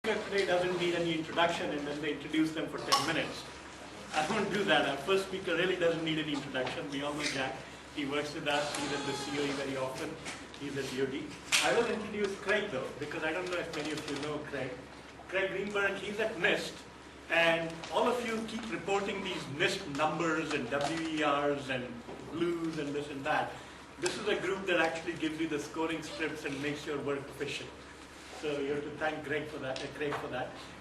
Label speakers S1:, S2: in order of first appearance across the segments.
S1: Today doesn't need any introduction and then they introduce them for 10 minutes. I won't do that. Our first speaker really doesn't need any introduction. We all know Jack. He works with us. He's at the COE very often. He's at DOD. I will introduce Craig though, because I don't know if many of you know Craig. Craig Greenberg, he's at NIST. And all of you keep reporting these NIST numbers and WERs and blues and this and that. This is a group that actually gives you the scoring scripts and makes your work efficient. So you have to thank Craig for that.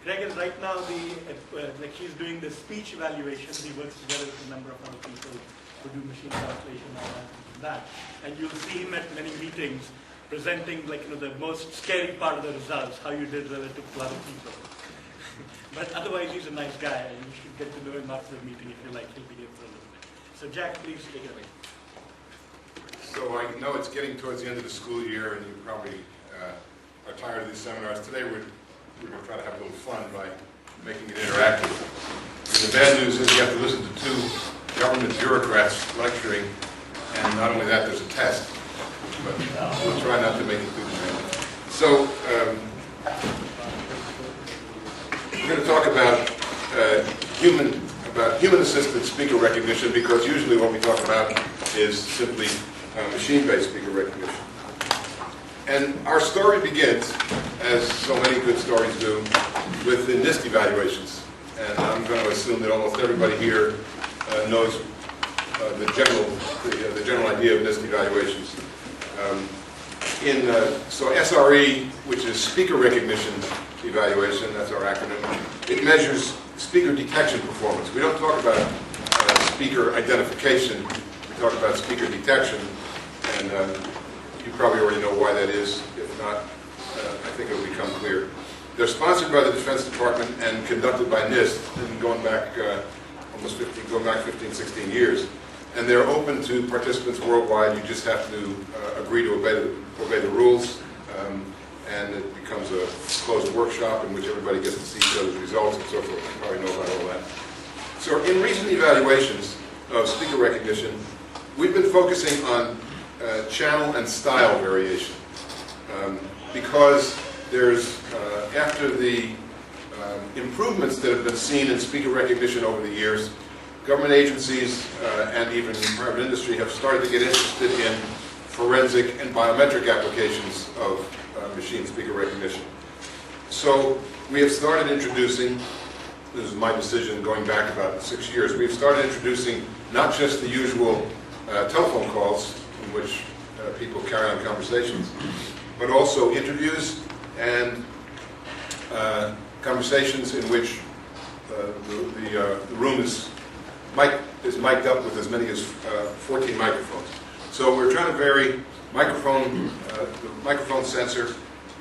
S1: Craig is right now he's doing the speech evaluations. He works together with a number of other people who do machine translation and that. And you'll see him at many meetings presenting the most scary part of the results, how you did relative to other people. But otherwise, he's a nice guy, and you should get to know him after the meeting if you like. He'll be here for a little bit. So Jack, please take it away.
S2: So I know it's getting towards the end of the school year, and you probably are tired of these seminars. Today we're going to try to have a little fun by making it interactive. And the bad news is you have to listen to two government bureaucrats lecturing, and not only that, there's a test. But we'll try not to make it too bad. So we're going to talk about human-assisted speaker recognition, because usually what we talk about is simply machine-based speaker recognition. And our story begins, as so many good stories do, with the NIST evaluations. And I'm going to assume that almost everybody here knows the general idea of NIST evaluations. So SRE, which is speaker recognition evaluation, that's our acronym, it measures speaker detection performance. We don't talk about speaker identification, we talk about speaker detection, and you probably already know why that is. If not, I think it will become clear. They're sponsored by the Defense Department and conducted by NIST, and going back 15, 16 years. And they're open to participants worldwide. You just have to agree to obey the rules, and it becomes a closed workshop in which everybody gets to see each other's results and so forth. You probably know about all that. So in recent evaluations of speaker recognition, we've been focusing on channel and style variation, because there's, after the improvements that have been seen in speaker recognition over the years, government agencies and even private industry have started to get interested in forensic and biometric applications of machine speaker recognition. So we have started introducing, this is my decision going back about 6 years, we've started introducing not just the usual telephone calls in which people carry on conversations, but also interviews and conversations in which the room is mic'd up with as many as 14 microphones. So we're trying to vary the microphone sensor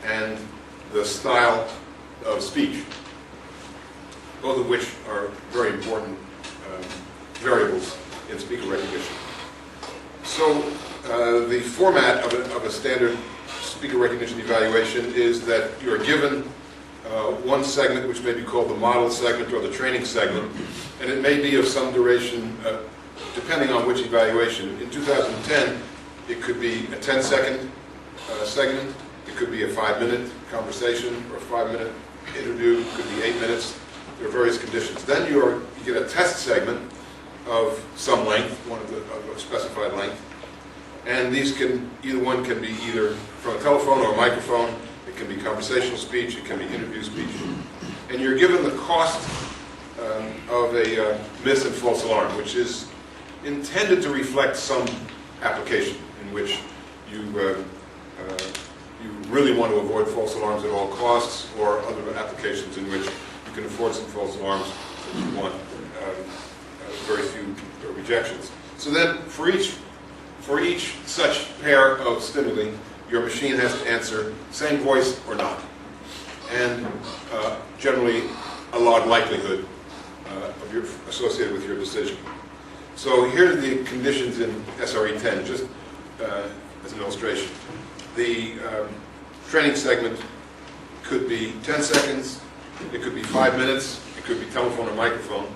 S2: and the style of speech, both of which are very important variables in speaker recognition. So the format of a standard speaker recognition evaluation is that you're given one segment, which may be called the model segment or the training segment, and it may be of some duration depending on which evaluation. In 2010, it could be a 10-second segment, it could be a 5-minute conversation or a 5-minute interview, it could be 8 minutes. There are various conditions. Then you get a test segment of some length, of a specified length, and these either one can be either from a telephone or a microphone. It can be conversational speech, it can be interview speech, and you're given the cost of a miss and false alarm, which is intended to reflect some application in which you really want to avoid false alarms at all costs, or other applications in which you can afford some false alarms that you want very few rejections. So then for each such pair of stimuli, your machine has to answer same voice or not, and generally a log likelihood associated with your decision. So here are the conditions in SRE 10, just as an illustration. The training segment could be 10 seconds, it could be 5 minutes, it could be telephone or microphone,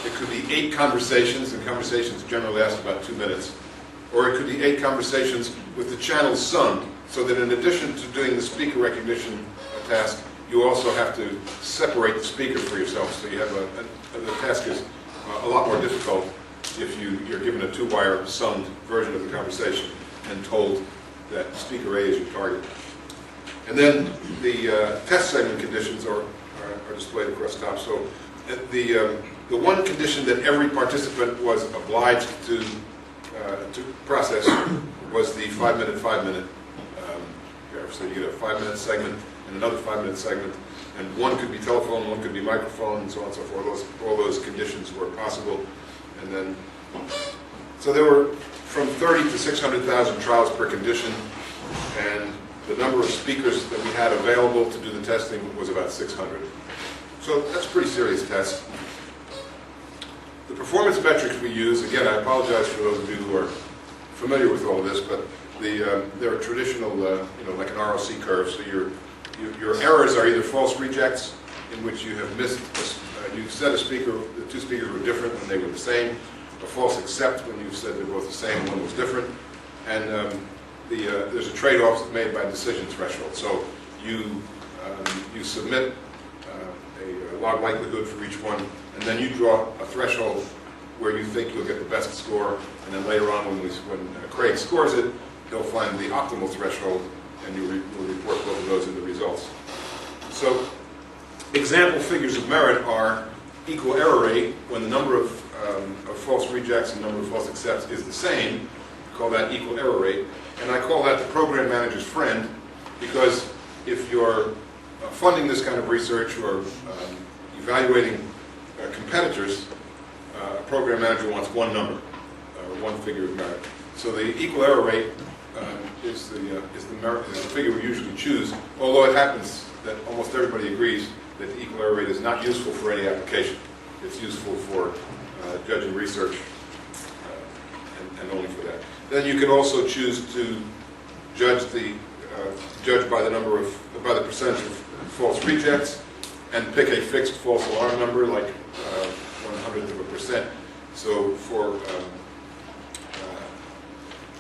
S2: it could be 8 conversations, and conversations generally last about 2 minutes, or it could be 8 conversations with the channels summed, so that in addition to doing the speaker recognition task, you also have to separate the speakers for yourself. So you have the task is a lot more difficult if you're given a two-wire summed version of the conversation and told that speaker A is your target. And then the test segment conditions are displayed across the top. So the one condition that every participant was obliged to process was the 5-minute, 5-minute. So you get a 5-minute segment and another 5-minute segment, and one could be telephone, one could be microphone, and so on and so forth. All those conditions were possible. And then, so there were from 30 to 600,000 trials per condition, and the number of speakers that we had available to do the testing was about 600. So that's a pretty serious test. The performance metrics we use, again, I apologize for those of you who are familiar with all of this, but they're traditional, like an ROC curve. So your errors are either false rejects, in which you have missed, you've said a speaker, the two speakers were different when they were the same, a false accept when you've said they're both the same, one was different, and there's a trade-off made by decision threshold. So you submit a log likelihood for each one, and then you draw a threshold where you think you'll get the best score, and then later on when Craig scores it, he'll find the optimal threshold, and you will report both of those in the results. So example figures of merit are equal error rate when the number of false rejects and number of false accepts is the same. We call that equal error rate, and I call that the program manager's friend, because if you're funding this kind of research or evaluating competitors, a program manager wants one number, or one figure of merit. So the equal error rate is the figure we usually choose, although it happens that almost everybody agrees that the equal error rate is not useful for any application. It's useful for judging research and only for that. Then you can also choose to judge by the percentage of false rejects and pick a fixed false alarm number, like 0.01%. So for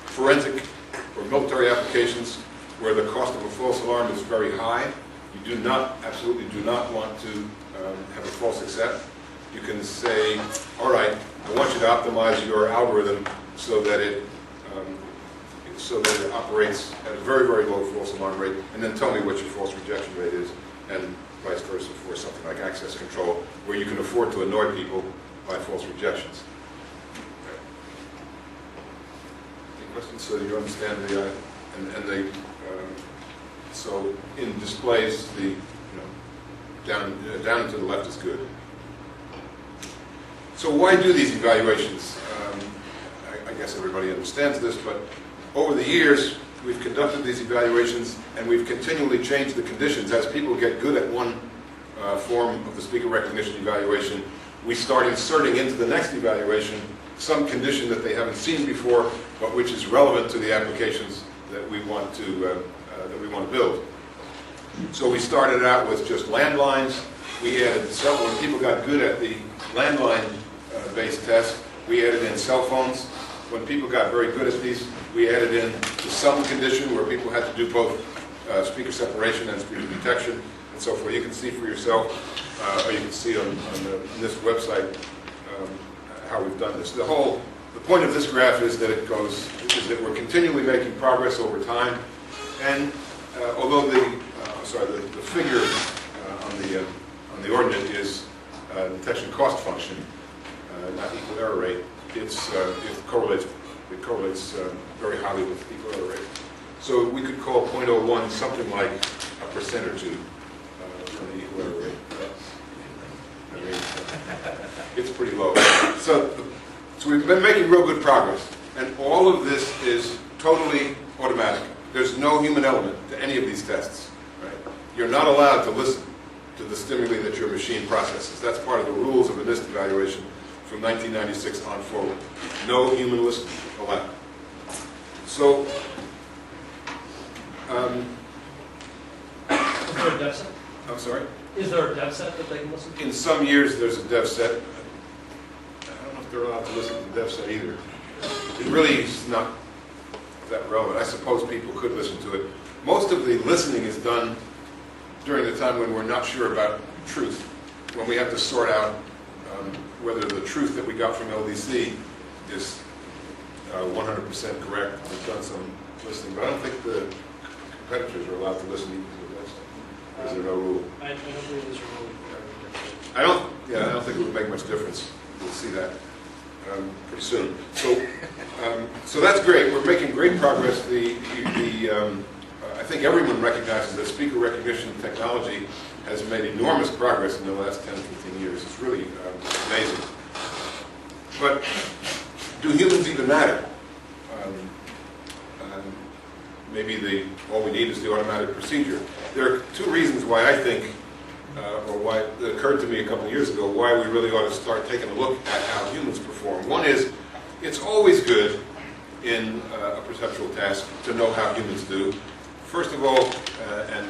S2: forensic or military applications where the cost of a false alarm is very high, you absolutely do not want to have a false accept. You can say, all right, I want you to optimize your algorithm so that it operates at a very, very low false alarm rate, and then tell me what your false rejection rate is, and vice versa for something like access control, where you can afford to annoy people by false rejections. Any questions? So you understand so in displays, down and to the left is good. So why do these evaluations? I guess everybody understands this, but over the years, we've conducted these evaluations and we've continually changed the conditions. As people get good at one form of the speaker recognition evaluation, we start inserting into the next evaluation some condition that they haven't seen before, but which is relevant to the applications that we want to build. So we started out with just landlines. We added several. When people got good at the landline-based test, we added in cell phones. When people got very good at these, we added in the sum condition where people had to do both speaker separation and speaker detection and so forth. You can see for yourself, or you can see on this website how we've done this. The point of this graph is that that we're continually making progress over time, and although the figure on the ordinate is detection cost function, not equal error rate, it correlates very highly with equal error rate. So we could call 0.01 something like 1% or 2 on the equal error rate. I mean, it's pretty low. So we've been making real good progress, and all of this is totally automatic. There's no human element to any of these tests. Right? You're not allowed to listen to the stimuli that your machine processes. That's part of the rules of a NIST evaluation from 1996 on forward. No human listening allowed. So,
S3: is there a dev set?
S2: I'm sorry?
S3: Is there a dev set that they can listen to?
S2: In some years there's a dev set. I don't know if they're allowed to listen to the dev set either. It really is not that relevant. I suppose people could listen to it. Most of the listening is done during the time when we're not sure about truth, when we have to sort out whether the truth that we got from LDC is 100% correct. We've done some listening, but I don't think the competitors are allowed to listen even to this. Or is there no rule?
S3: I don't believe there's a rule.
S2: I don't think it would make much difference. We'll see that pretty soon. So that's great. We're making great progress. I think everyone recognizes that speaker recognition technology has made enormous progress in the last 10, 15 years. It's really amazing. But do humans even matter? Maybe all we need is the automatic procedure. There are two reasons why I think, or why it occurred to me a couple of years ago, why we really ought to start taking a look at how humans perform. One is, it's always good in a perceptual task to know how humans do. First of all, and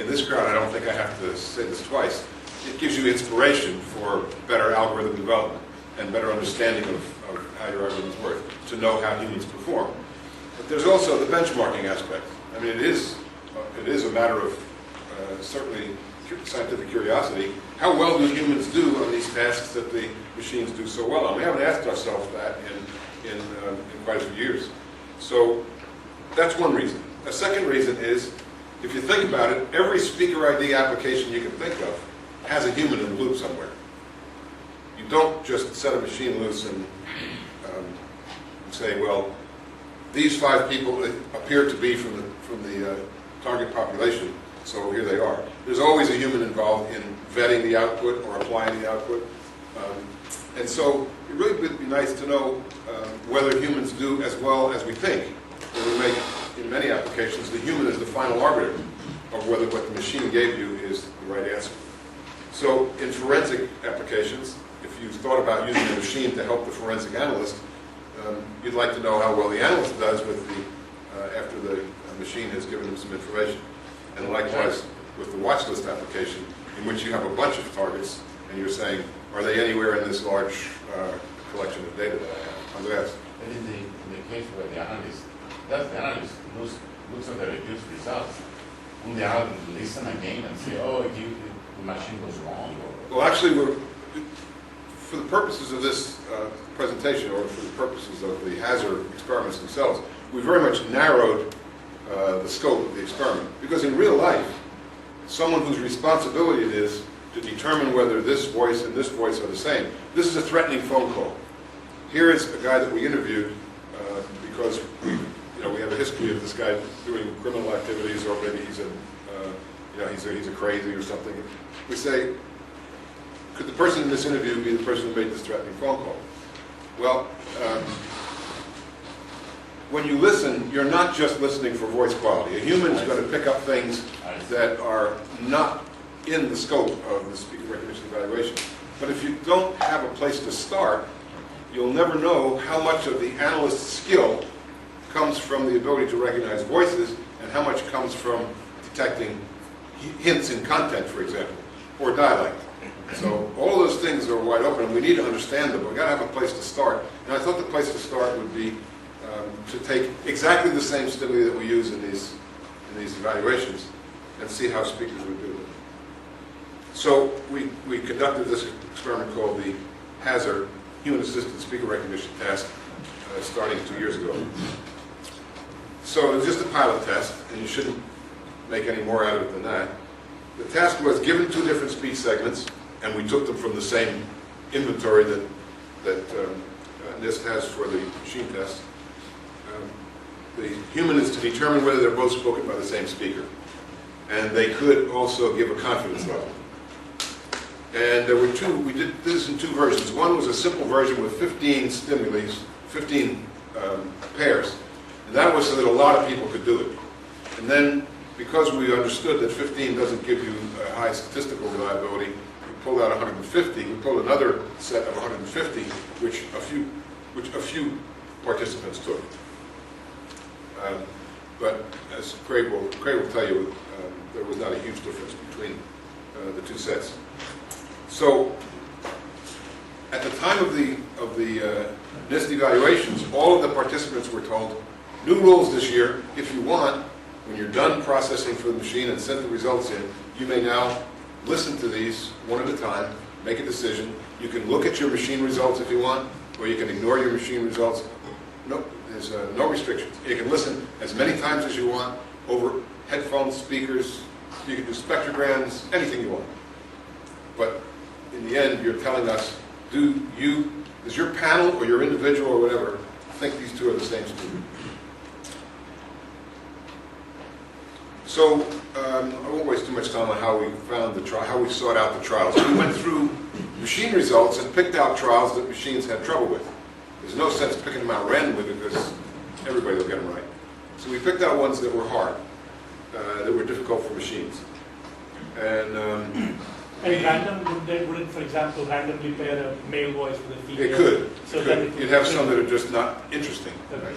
S2: in this crowd I don't think I have to say this twice, it gives you inspiration for better algorithm development and better understanding of how your algorithms work, to know how humans perform. But there's also the benchmarking aspect. I mean, it is a matter of certainly scientific curiosity. How well do humans do on these tasks that the machines do so well on? We haven't asked ourselves that in quite a few years. So that's one reason. A second reason is, if you think about it, every speaker ID application you can think of has a human in the loop somewhere. You don't just set a machine loose and say, well, these 5 people appear to be from the target population, so here they are. There's always a human involved in vetting the output or applying the output. And so it really would be nice to know whether humans do as well as we think. When we make, in many applications, the human is the final arbiter of whether what the machine gave you is the right answer. So in forensic applications, if you thought about using a machine to help the forensic analyst, you'd like to know how well the analyst does with after the machine has given him some information. And likewise with the watch list application, in which you have a bunch of targets, and you're saying, are they anywhere in this large collection of data that I have? Andreas?
S4: And in the case where the analyst looks at the reduced results, will the analyst listen again and say, oh, the machine was wrong? Or...
S2: Well, actually, for the purposes of this presentation, or for the purposes of the hazard experiments themselves, we very much narrowed the scope of the experiment. Because in real life, someone whose responsibility it is to determine whether this voice and this voice are the same. This is a threatening phone call. Here is a guy that we interviewed because we have a history of this guy doing criminal activities, or maybe he's a crazy or something. We say, could the person in this interview be the person who made this threatening phone call? Well, when you listen, you're not just listening for voice quality. A human is going to pick up things that are not in the scope of the speaker recognition evaluation. But if you don't have a place to start, you'll never know how much of the analyst's skill comes from the ability to recognize voices and how much comes from detecting hints in content, for example, or dialect. So all those things are wide open, and we need to understand them. We've got to have a place to start. And I thought the place to start would be to take exactly the same stimuli that we use in these evaluations and see how speakers would do it. So we conducted this experiment called the HAZARD, Human Assisted Speaker Recognition Task, starting 2 years ago. So it was just a pilot test, and you shouldn't make any more out of it than that. The task was given 2 different speech segments, and we took them from the same inventory that NIST has for the machine test. The human is to determine whether they're both spoken by the same speaker. And they could also give a confidence level. And there were 2, we did this in 2 versions. One was a simple version with 15 stimuli, 15 pairs. And that was so that a lot of people could do it. And then, because we understood that 15 doesn't give you a high statistical reliability, we pulled out 150. We pulled another set of 150, which a few participants took. But as Craig will tell you, there was not a huge difference between the 2 sets. So, at the time of the NIST evaluations, all of the participants were told, new rules this year. If you want, When you're done processing for the machine and sent the results in, you may now listen to these one at a time, make a decision. You can look at your machine results if you want, or you can ignore your machine results. No, there's no restrictions. You can listen as many times as you want over headphones, speakers. You can do spectrograms, anything you want. But in the end, you're telling us, does your panel or your individual or whatever think these two are the same student? So I won't waste too much time on how we found the trial, how we sought out the trials. We went through machine results and picked out trials that machines had trouble with. There's no sense picking them out randomly because everybody will get them right. So we picked out ones that were hard, that were difficult for machines. And
S1: random, would it, for example, randomly pair a male voice with a female?
S2: it could.
S1: So
S2: It
S1: then
S2: could.
S1: it would-
S2: You'd have some that are just not interesting.
S1: Okay.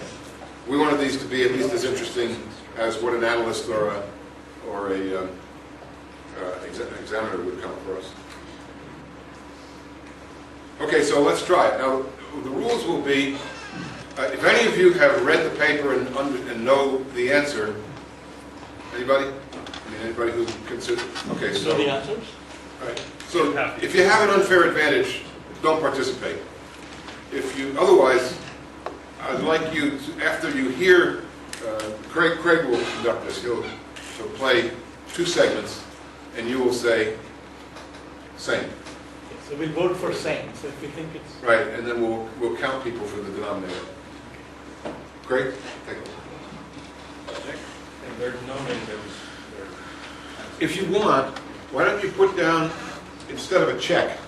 S2: We wanted these to be at least as interesting as what an analyst or a examiner would come across. Okay, so let's try it. Now, the rules will be, if any of you have read the paper and know the answer, anybody? I mean, anybody who consider? Okay, so.
S1: Know the answers?
S2: All right. So if you have an unfair advantage, don't participate. If you, otherwise, I'd like you to, after you hear, Craig will conduct this. He'll play 2 segments, and you will say, same.
S1: So we'll vote for same. So if you think it's
S2: Right, and then we'll count people for the denominator. Craig, take it.
S3: And there's no negatives.
S2: If you want, why don't you put down, instead of a check,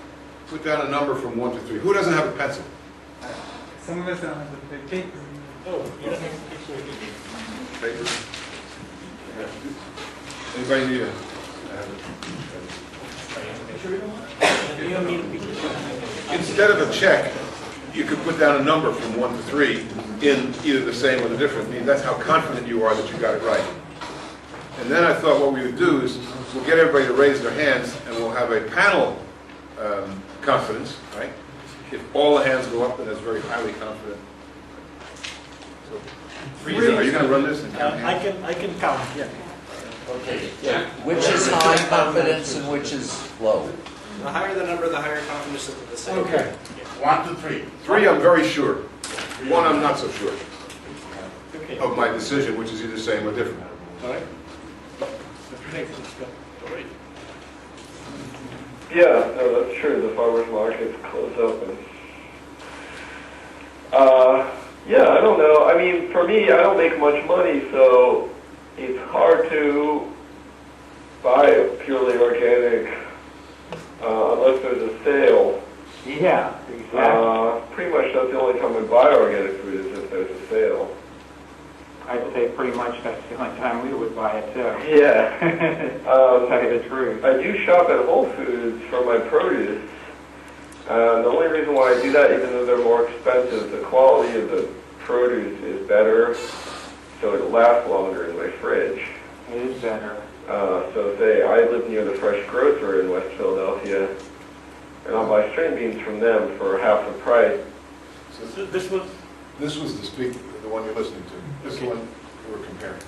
S2: put down a number from 1 to 3. Who doesn't have a pencil?
S5: Some of us don't have the paper.
S1: oh, you don't have to
S2: Paper? Anybody need a?
S1: you don't need people.
S2: Instead of a check, you could put down a number from 1 to 3 in either the same or the different. I mean, that's how confident you are that you got it right. And then I thought what we would do is we'll get everybody to raise their hands and we'll have a panel confidence, right? If all the hands go up, then that's very highly confident. So, are you going to run this? And count hands?
S1: I can count, yeah.
S4: Okay.
S6: Yeah, which is high confidence and which is low?
S5: The higher the number, the higher confidence of the same.
S1: Okay.
S4: 1 to 3.
S2: 3, I'm very sure. 1, I'm not so sure
S1: Okay.
S2: of my decision, which is either same or different.
S1: All right. Great, let's go. All right.
S7: Yeah, no, that's true. The farmer's market's closed open. Yeah, I don't know. I mean, for me, I don't make much money, so it's hard to buy a purely organic unless there's a sale.
S5: Yeah, exactly.
S7: Pretty much that's the only time I buy organic food is if there's a sale.
S5: I'd say pretty much that's the only time we would buy it too.
S7: Yeah.
S5: To tell you the truth.
S7: I do shop at Whole Foods for my produce. The only reason why I do that, even though they're more expensive, the quality of the produce is better, so it lasts longer in my fridge.
S5: It is better.
S7: So say I live near the fresh grocer in West Philadelphia, and I'll buy string beans from them for half the price.
S1: So this was
S2: This was the speaker, the one you're listening to. This is the one we were comparing.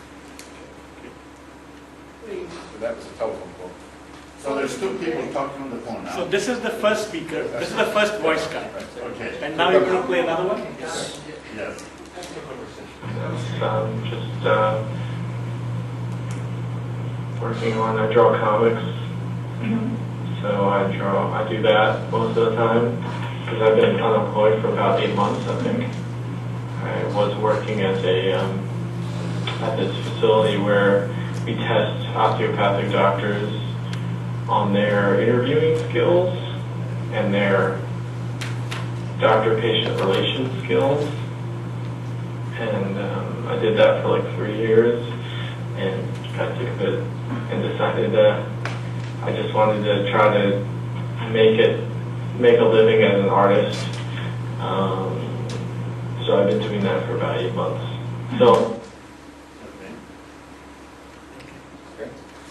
S2: And that was a telephone call.
S4: So there's 2 people talking on the phone now.
S1: so this is the first speaker. This is the first voice cut.
S4: Okay.
S1: And now you're going to play another one?
S4: Yes.
S7: Just working on, I draw comics. So I do that most of the time because I've been unemployed for about 8 months, I think. I was working at at this facility where we test osteopathic doctors on their interviewing skills and their doctor-patient relation skills. And I did that for like 3 years and got sick of it and decided I just wanted to try to make a living as an artist. So I've been doing that for about 8 months. So.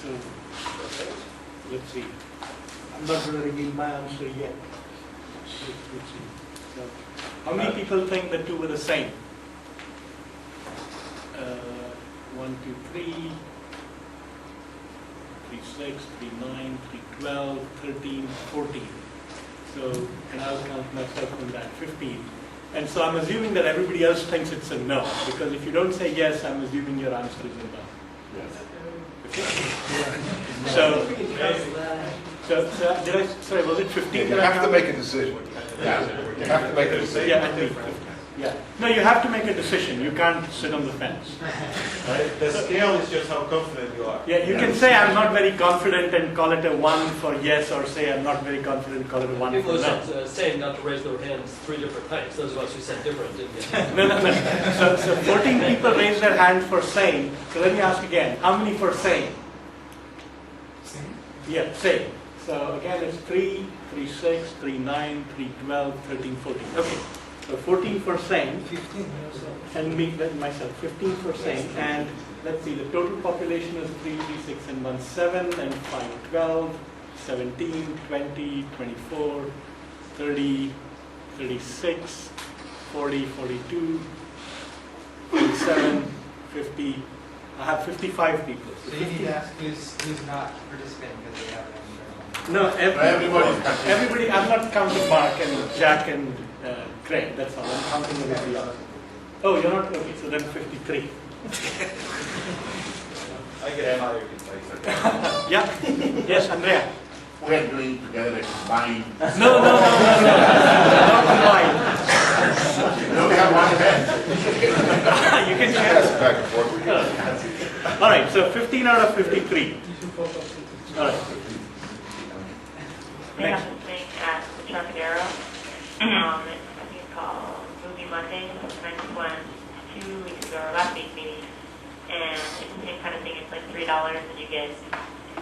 S1: So let's see. I'm not going to reveal my answer yet. Let's see. So, how many people think the two were the same? 1, 2, 3, 3, 6, 3, 9, 3, 12, 13, 14. So, and I'll count myself from that, 15. And so I'm assuming that everybody else thinks it's a no, because if you don't say yes, I'm assuming your answer is a no.
S4: Yes.
S1: So did I, sorry, was it 15?
S2: You have to make a decision.
S4: Yeah.
S2: You have to make a decision.
S1: Yeah, I think, yeah. No, you have to make a decision. You can't sit on the fence. Right?
S3: The scale is just how confident you are.
S1: Yeah, you can say I'm not very confident and call it a 1 for yes, or say I'm not very confident, call it a 1
S8: People
S1: for
S8: are
S1: no.
S8: saying not to raise their hands 3 different times. Those of us who said different didn't get.
S1: No. So 14 people raised their hand for same. So let me ask again, how many for same? Yeah, same. So again, it's 3, 3, 6, 3, 9, 3, 12, 13, 14. Okay, so 14 for same. 15. And me, myself, 15 for same. And let's see, the total population is 3, 3, 6, and 1, 7, and 5, 12, 17, 20, 24, 30, 36, 40, 42, 47, 50. I have 55 people.
S9: So you need to ask who's not participating because they haven't.
S1: No,
S4: Everybody.
S1: everybody, I'm not counting Mark and Jack and Craig, that's all. I'm counting everybody else. Oh, you're not? Okay, so then 53.
S3: I get higher if
S1: Yeah? Yes, Andrea?
S4: We are doing together a combined.
S1: No. Not combined.
S4: No, we have one head.
S1: You can
S2: Pass
S1: share.
S2: it back and forth.
S1: All right, so 15 out of 53. All right.
S10: They have this thing at the Trocadero. I think it's called Movie Mondays. And I just went 2 weeks ago, or last week maybe. And it's the same kind of thing. It's like $3 and you get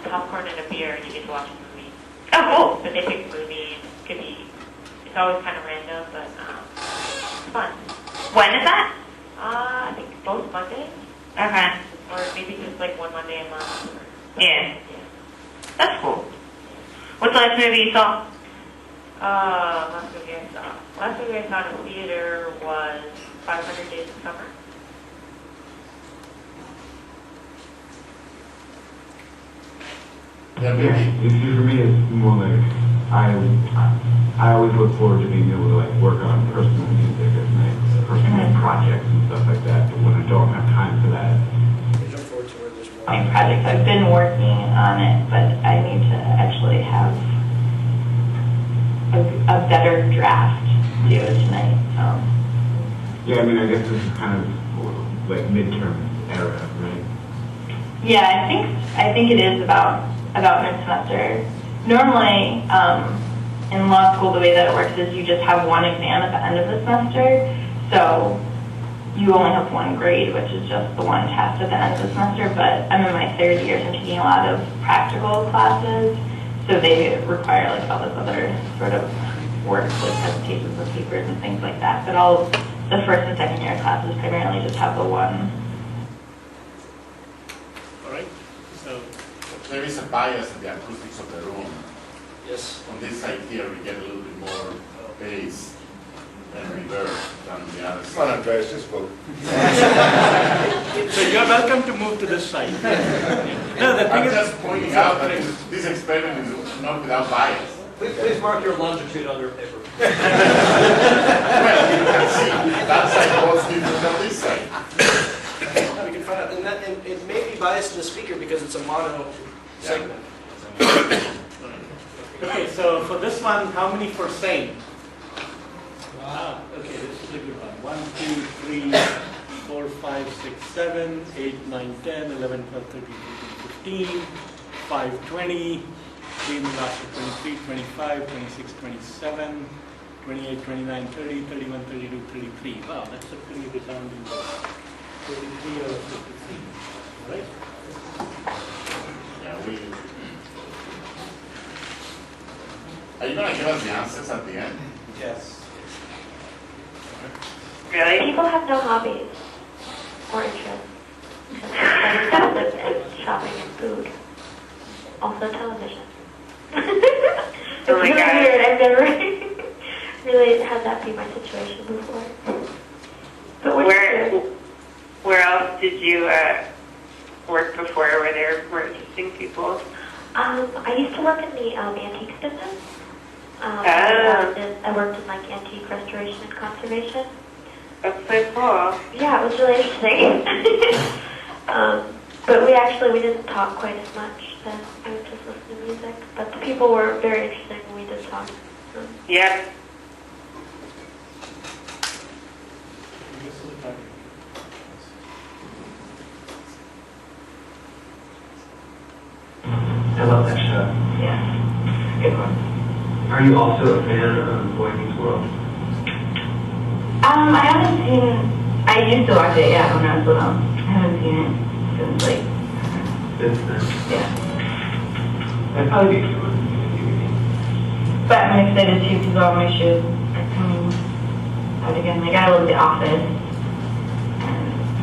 S10: popcorn and a beer and you get to watch a movie. Oh, cool. But they pick a movie. It could be, it's always kind of random, but it's fun.
S11: When is that?
S10: I think both Mondays.
S11: Okay.
S10: Or maybe just like one Monday a month.
S11: Yeah. That's cool. What's the last movie you saw?
S10: Last movie I saw. Last movie I saw in a theater was 500 Days of Summer.
S4: Yeah,
S7: Yeah,
S4: maybe.
S7: for me, it's more like I always look forward to being able to like work on personal music and like personal projects and stuff like that. But when I don't have time for that,
S11: My project. I've been working on it, but I need to actually have a better draft due tonight.
S7: yeah, I mean, I guess this is kind of like midterm era, right?
S11: Yeah, I think it is about mid-semester. Normally, in law school, the way that it works is you just have one exam at the end of the semester. So you only have one grade, which is just the one test at the end of the semester. But I'm in my 3rd year, so I'm taking a lot of practical classes. So they require like all this other sort of work, like presentations of papers and things like that. But all of the 1st and 2nd year classes primarily just have the one.
S1: All right. So,
S4: There is a bias in the acoustics of the room.
S8: Yes.
S4: On this side here, we get a little bit more bass and reverb than the other
S2: Come on,
S4: side.
S2: Andreas, just vote.
S1: so you're welcome to move to this side. No, the thing
S4: I'm
S1: is,
S4: just pointing out that this experiment is not without bias.
S8: Please mark your longitude on your paper.
S4: Well, you can see that side was different than this side.
S12: We can find out, and it may be biased to the speaker because it's a mono segment.
S1: okay, so for this one, how many for same? Wow, okay, this is a good one. 1, 2, 3, 4, 5, 6, 7, 8, 9, 10, 11, 12, 13, 14, 15, 5, 20, 3 in the last 23, 25, 26, 27, 28, 29, 30, 31, 32, 33. Wow, that's a pretty resounding 33 out of 53. All right?
S4: Yeah, we. Are you going to give us the answers at the end?
S3: Yes.
S11: Really?
S10: People have no hobbies or interests. Except in shopping and food. Also television. It's
S11: Oh my
S10: really
S11: God.
S10: weird. I've never really had that be my situation before. But
S11: Where else did you
S10: worked before where there were interesting people? I used to work in the antiques business. I worked in like antique restoration and conservation.
S13: That's so cool.
S10: Yeah, it was really interesting. But we didn't talk quite as much then. I would just listen to music. But the people were very interesting when we did talk.
S13: Yeah.
S7: I love that show.
S10: Yeah.
S7: Good one. Are you also a fan of Boy Meets World?
S11: I haven't seen. I used to watch it, yeah, when I was little. I haven't seen it since like.
S7: Since then?
S11: Yeah.
S7: I'd probably be a good one.
S11: But I'm excited too because all my shows are coming out again. Like I love The Office, and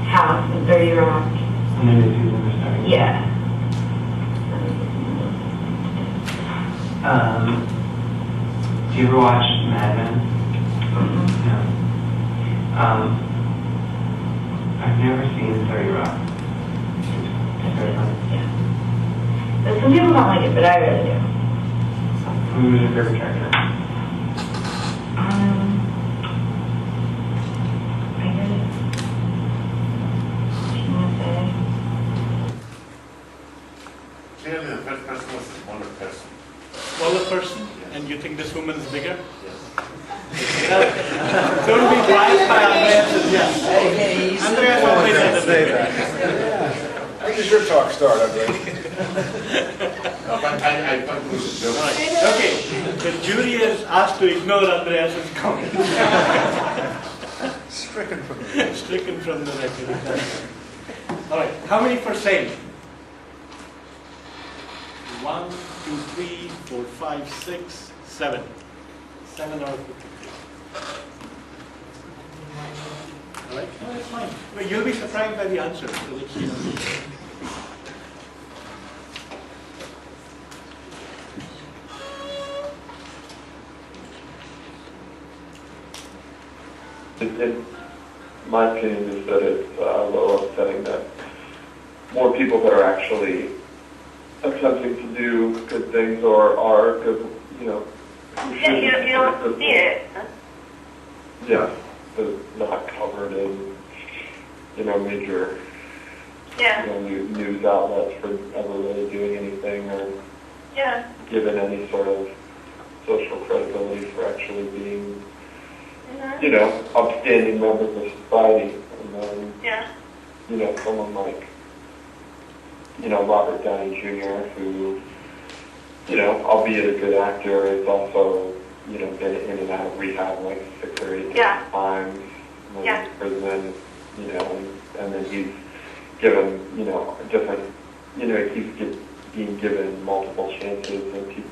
S11: House, and 30 Rock.
S7: And then the season is starting.
S11: Yeah.
S7: Do you ever watch Mad Men? No. I've never seen 30 Rock. It's very funny.
S11: Yeah. But some people don't like it, but I really do.
S7: Who was your favorite character?
S11: I guess.
S4: Clearly, the first person was a smaller person.
S1: Smaller person, and you think this woman is bigger? Don't be biased by Andreas' yes.
S6: Hey,
S1: Andreas always has to say that.
S2: When does your talk start, Andre?
S4: No, but I thought it was a joke.
S1: Okay, the jury is asked to ignore Andreas' comment.
S2: Stricken from the
S1: Stricken from the record. All right, how many for same? 1, 2, 3, 4, 5, 6, 7. 7 out of 53. All right, no, that's fine. Well, you'll be surprised by the answer. So let's see.
S7: In my opinion, is that it's a little upsetting that more people that are actually attempting to do good things or are good, you know, who
S10: Yeah, you don't see it.
S7: yeah, but not covered in, you know, major,
S10: Yeah.
S7: you know, news outlets for ever really doing anything or
S10: Yeah.
S7: given any sort of social credibility for actually being, you know, upstanding members of society. And then,
S10: Yeah.
S7: you know, someone like, you know, Robert Downey Jr., who, you know, albeit a good actor, has also, you know, been in and out of rehab like 6 or 8
S10: Yeah.
S7: times, and
S10: Yeah.
S7: prison, you know, and then he's given, you know, different, you know, he's being given multiple chances, and people.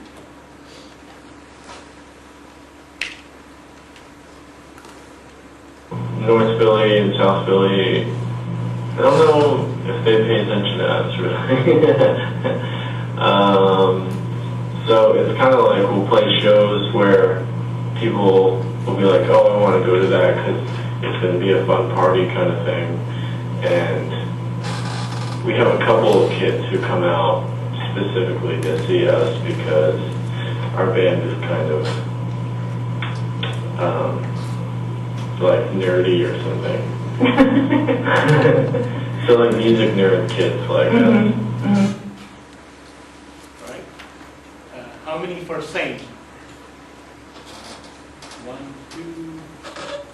S14: North Philly and South Philly, I don't know if they pay attention to us really. So it's kind of like we'll play shows where people will be like, oh, I want to go to that because it's going to be a fun party kind of thing. And we have a couple of kids who come out specifically to see us because our band is kind of like nerdy or something. So like music nerd kids like us.
S1: All right. How many for same? 1, 2,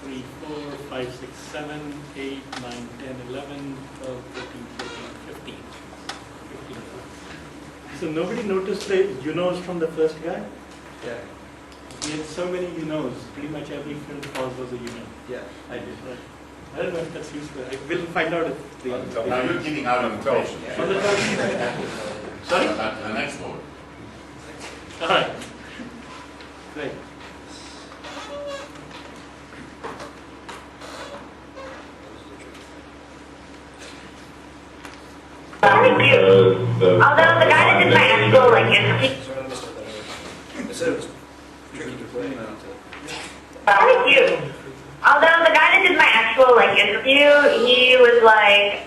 S1: 3, 4, 5, 6, 7, 8, 9, 10, 11, 12, 13, 14, 15. 15. So nobody noticed the you-knows from the first guy?
S3: Yeah.
S1: He had so many you-knows. Pretty much every film calls was a you-know.
S3: Yeah, I did.
S1: Right. I don't know if that's useful. I will find out if the...
S4: Now you're giving out information.
S1: On the television. Sorry?
S4: The next one.
S1: All right. Great.
S10: Although the guy that did my actual like interview,
S12: Sorry, I missed that. I said it was tricky to play.
S10: very cute. Although the guy that did my actual like interview, he was like,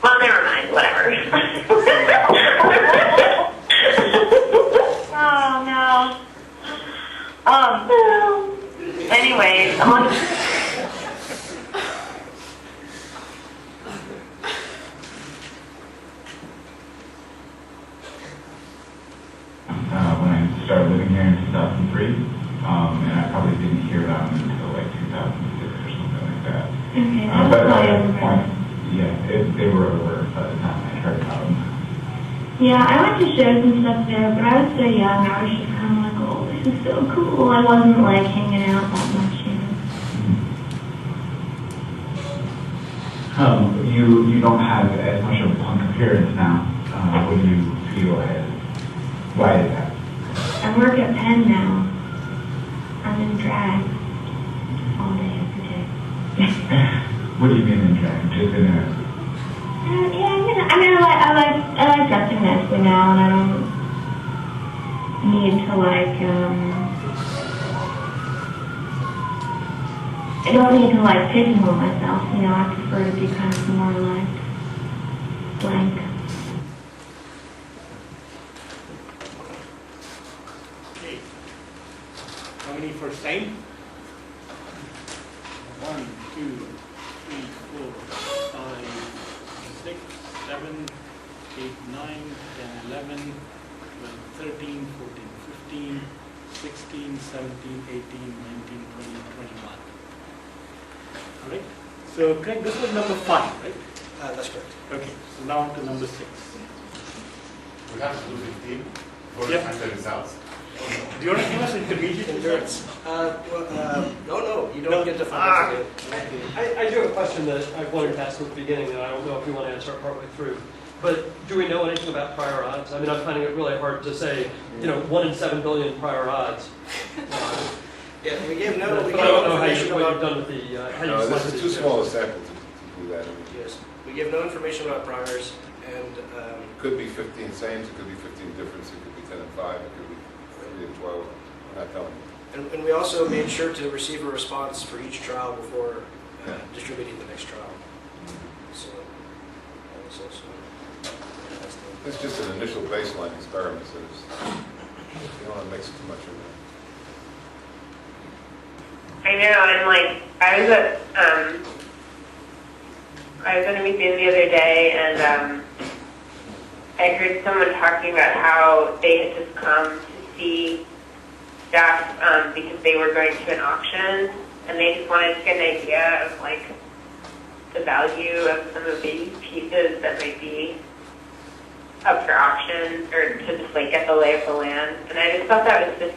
S10: Well, never mind. Whatever. Oh no. Anyways, I'm on.
S15: When I started living here in 2003, and I probably didn't hear about them until like 2006 or something like that.
S11: Okay,
S15: But at that point, yeah, they were over by the time I heard about them.
S11: Yeah, I went to shows and stuff there, but I was so young, I was just kind of like, oh, this is so cool. I wasn't like hanging out that much, you know.
S15: You don't have as much of a punk appearance now. What do you feel as? Why is that?
S11: I work at Penn now. I'm in drag all day, every day.
S15: What do you mean in drag? Just in a...
S11: Yeah, I like dressing nicely now, and I don't need to I don't need to pigeonhole myself, you know. I prefer to be kind of more blank.
S1: Okay. How many for same? 1, 2, 3, 4, 5, 6, 7, 8, 9, 10, 11, 12, 13, 14, 15, 16, 17, 18, 19, 20, 21. All right. So, Craig, this was number 5, right?
S12: That's correct.
S1: Okay. So now on to number 6.
S4: We have to do 15 for
S1: Yep.
S4: the results.
S1: Do you want to give us intermediate
S12: Endurance. No, you don't get to find
S8: I do have a question that I wanted to ask at the beginning, and I don't know if you want to answer it partway through. But do we know anything about prior odds? I mean, I'm finding it really hard to say, 1 in 7 billion prior odds.
S12: Yeah, we gave
S8: But
S12: no
S8: I don't know how
S12: information
S8: what you've
S12: about.
S8: done with the, how you
S2: No, this
S8: selected
S2: is too
S8: these
S2: small a
S8: guys.
S2: sample to do that.
S12: Yes, we gave no information about priors, and
S2: Could be 15 sames, it could be 15 difference, it could be 10 and 5, it could be 3 and 12. I'm not telling you.
S12: and we also made sure to receive a response for each trial before distributing the next trial. So that was also.
S2: It's just an initial baseline experiment, so you don't want to mix too much in there.
S13: I know, and I was at a museum the other day, and I heard someone talking about how they had just come to see stuff because they were going to an auction, and they just wanted to get an idea of the value of some of these pieces that might be up for auction, or to just get the lay of the land. And I just thought that was just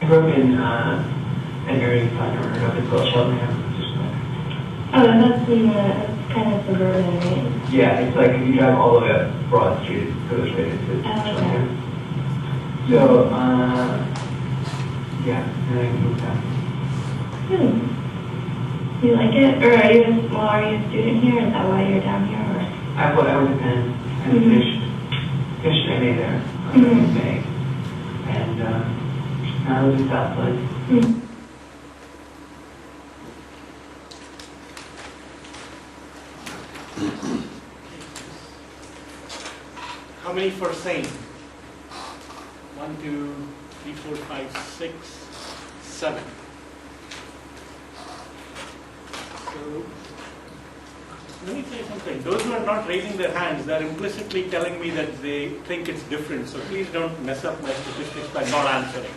S7: I grew up in an area you probably never heard of. It's called Cheltenham.
S11: Oh, that's the kind of suburban, right?
S7: Yeah, it's like you drive all the way up Broad Street, it goes right into Cheltenham. So, yeah, and I moved out.
S11: Do you like it? Or are you a student here? Is that why you're down here? Or?
S7: I went to Penn and finished MA there in May. And now I live in Southwood.
S1: How many for same? 1, 2, 3, 4, 5, 6, 7. So, let me say something. Those who are not raising their hands, they're implicitly telling me that they think it's different. So please don't mess up my statistics by not answering.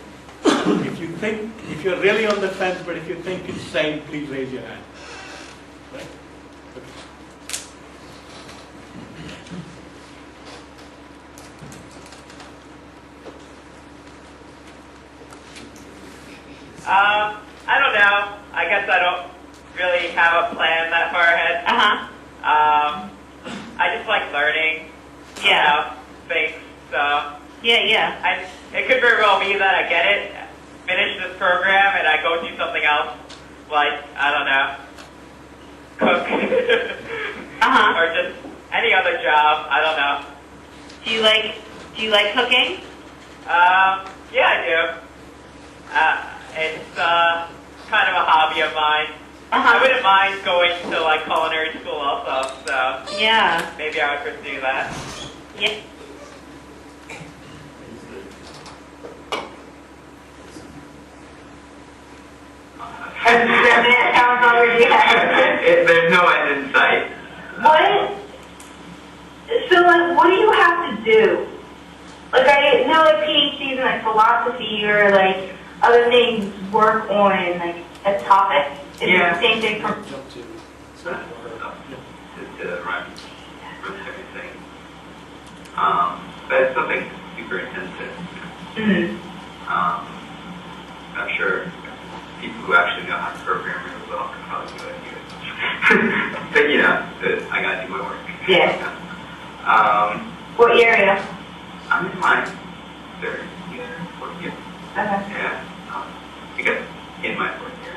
S1: If you're really on the fence, but if you think it's same, please raise your hand. Right? Okay.
S13: I don't know. I guess I don't really have a plan that far ahead. I just like learning. Things. So.
S10: Yeah.
S13: It could very well be that I get it, finish this program, and I go do something else, like I don't know, cook, or just any other job. I don't know.
S10: Do you like cooking?
S13: Yeah, I do.
S16: It's kind of a hobby of mine. I wouldn't mind going to like culinary school also, so
S11: Yeah.
S16: maybe I would pursue that.
S11: Yeah.
S5: There's no end in sight.
S11: What? So, like, what do you have to do? Like, I know, like, PhDs in, like, philosophy or, like, other things work on, like, a topic. Is it the same thing for...
S5: To run everything. But it's something super intensive. I'm sure people who actually know how to program really well can probably do it. But you know, I gotta do my work.
S11: Yeah. What area?
S5: I'm in my third year, fourth year.
S11: Okay.
S5: Yeah. I guess in my fourth year.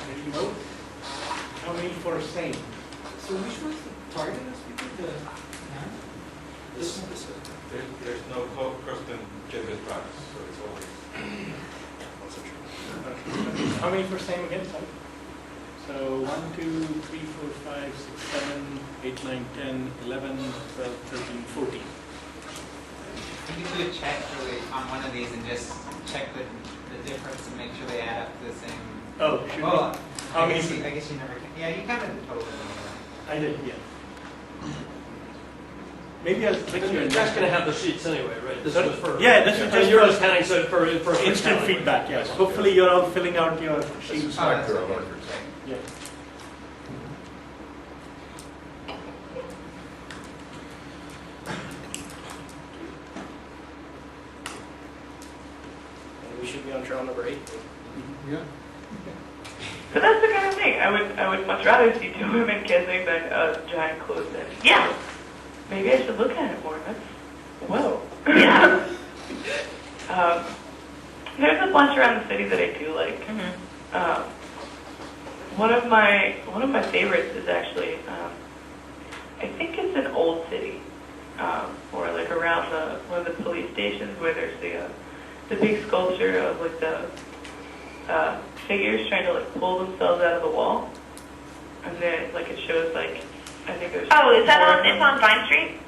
S1: Ready to vote? How many for same?
S9: So which one's the target of speaker? The
S12: This one.
S3: There's no custom gender practice, so it's always.
S1: How many for same again, sorry? So 1, 2, 3, 4, 5, 6, 7, 8, 9, 10, 11, 12, 13, 14.
S9: You can do a check really on one of these and just check the difference and make sure they add up to the same.
S1: Oh, should
S9: Well,
S1: we? How many?
S9: I guess you never can. Yeah, you kind of totally.
S1: I did, yeah. Maybe I'll click you.
S8: You're just going to have the sheets anyway, right? This is for...
S1: Yeah, this is just
S8: you're
S1: for-
S8: just counting so for
S1: Instant feedback, yes. Hopefully you're all filling out your sheets.
S2: Oh,
S1: Yeah.
S12: And we should be on trial number 8.
S1: Yeah.
S16: But that's the kind of thing. I would much rather see two women kissing than a giant close-in.
S11: Yeah.
S16: Maybe I should look at it more. That's whoa.
S11: Yeah.
S16: There's a bunch around the city that I do like. One of my favorites is actually I think it's an old city, or like around one of the police stations where there's the big sculpture of like the figures trying to like pull themselves out of the wall, and then like it shows like I think there's.
S11: Oh, is that on? It's on Vine Street.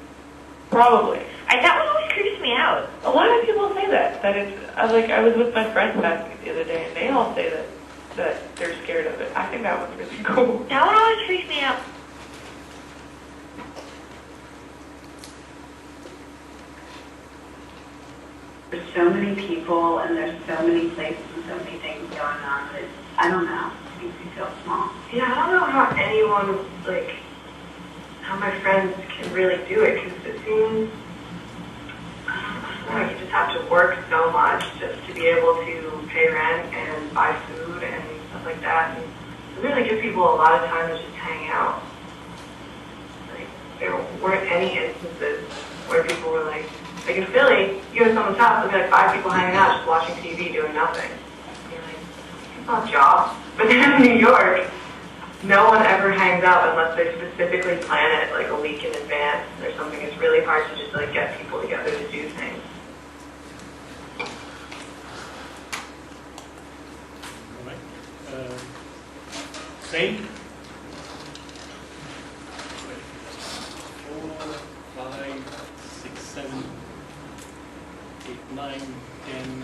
S16: Probably.
S11: That one always creeps me out.
S16: A lot of people say that it's I was with my friends passing it the other day, and they all say that they're scared of it. I think that one's really cool.
S11: That one always freaks me out.
S17: There's so many people and there's so many places and so many things going on that I don't know. It makes me feel small.
S11: Yeah, I don't know how anyone, like, how my friends can really do it, because it seems, I don't know, you just have to work so much just to be able to pay rent and buy food and stuff like that. And it really gives people a lot of time to just hang out. Like, there weren't any instances where people were like in Philly, you go to someone's house, there'll be like 5 people hanging out just watching TV doing nothing. And you're like, it's not a job. But then in New York, no one ever hangs out unless they specifically plan it like a week in advance or something. It's really hard to just like get people together to do things.
S1: All right. Same. 4, 5, 6, 7, 8, 9, 10, 13,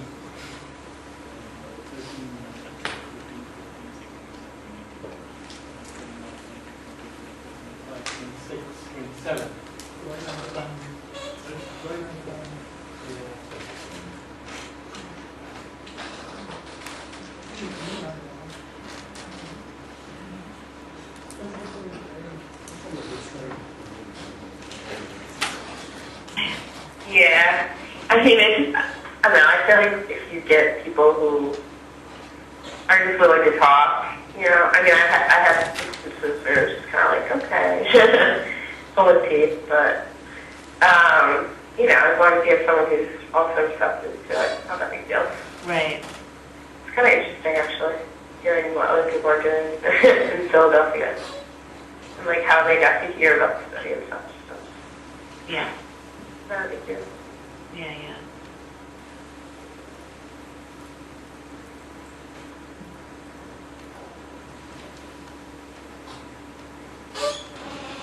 S1: 14, 15, 16, 27.
S13: Yeah. I mean, it's, I don't know, I feel like if you get people who are just willing to talk, you know, I mean, I have instances where it's just kind of like, okay, full of teeth, but, you know, as long as you have someone who's also receptive to it, it's not that big deal.
S11: Right.
S13: It's kind of interesting, actually, hearing what other people are doing in Philadelphia, and like how they got to hear about the study and such. So.
S10: Yeah,
S13: Very good.
S10: yeah, yeah.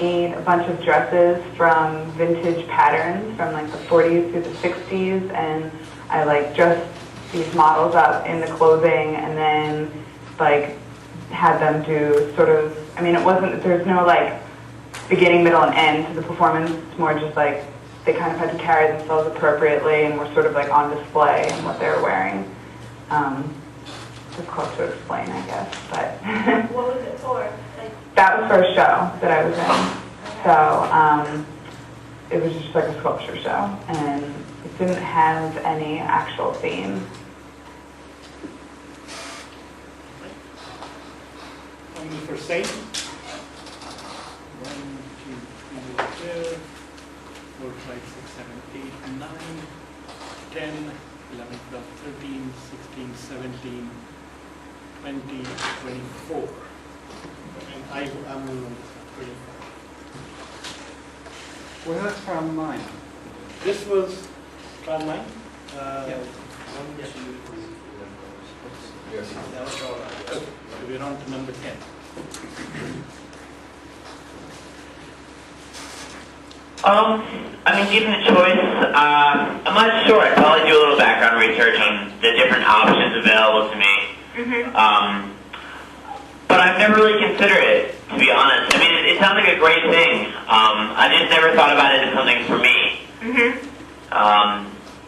S17: Made a bunch of dresses from vintage patterns from like the 40s through the 60s, and I like dressed these models up in the clothing and then like had them do sort of, I mean, there's no like beginning, middle, and end to the performance. It's more just like they kind of had to carry themselves appropriately and were sort of like on display in what they were wearing. Difficult to explain, I guess, but.
S11: What was it for?
S17: That was for a show that I was in. So it was just like a sculpture show, and it didn't have any actual theme.
S1: Only for Saint. 1, 2, 3 there. 4, 5, 6, 7, 8, 9, 10, 11, 12, 13, 16, 17, 20, 24. And I'm 24.
S3: Was that trial 9?
S1: This was trial 9.
S12: Yeah. 1, 2, 3, 4.
S2: Yes.
S12: That was trial 9.
S1: Okay, so we're on to number 10.
S18: I mean, given the choice, I'm not sure. I'd probably do a little background research on the different options available to me. But I've never really considered it, to be honest. I mean, it sounds like a great thing. I just never thought about it as something for me.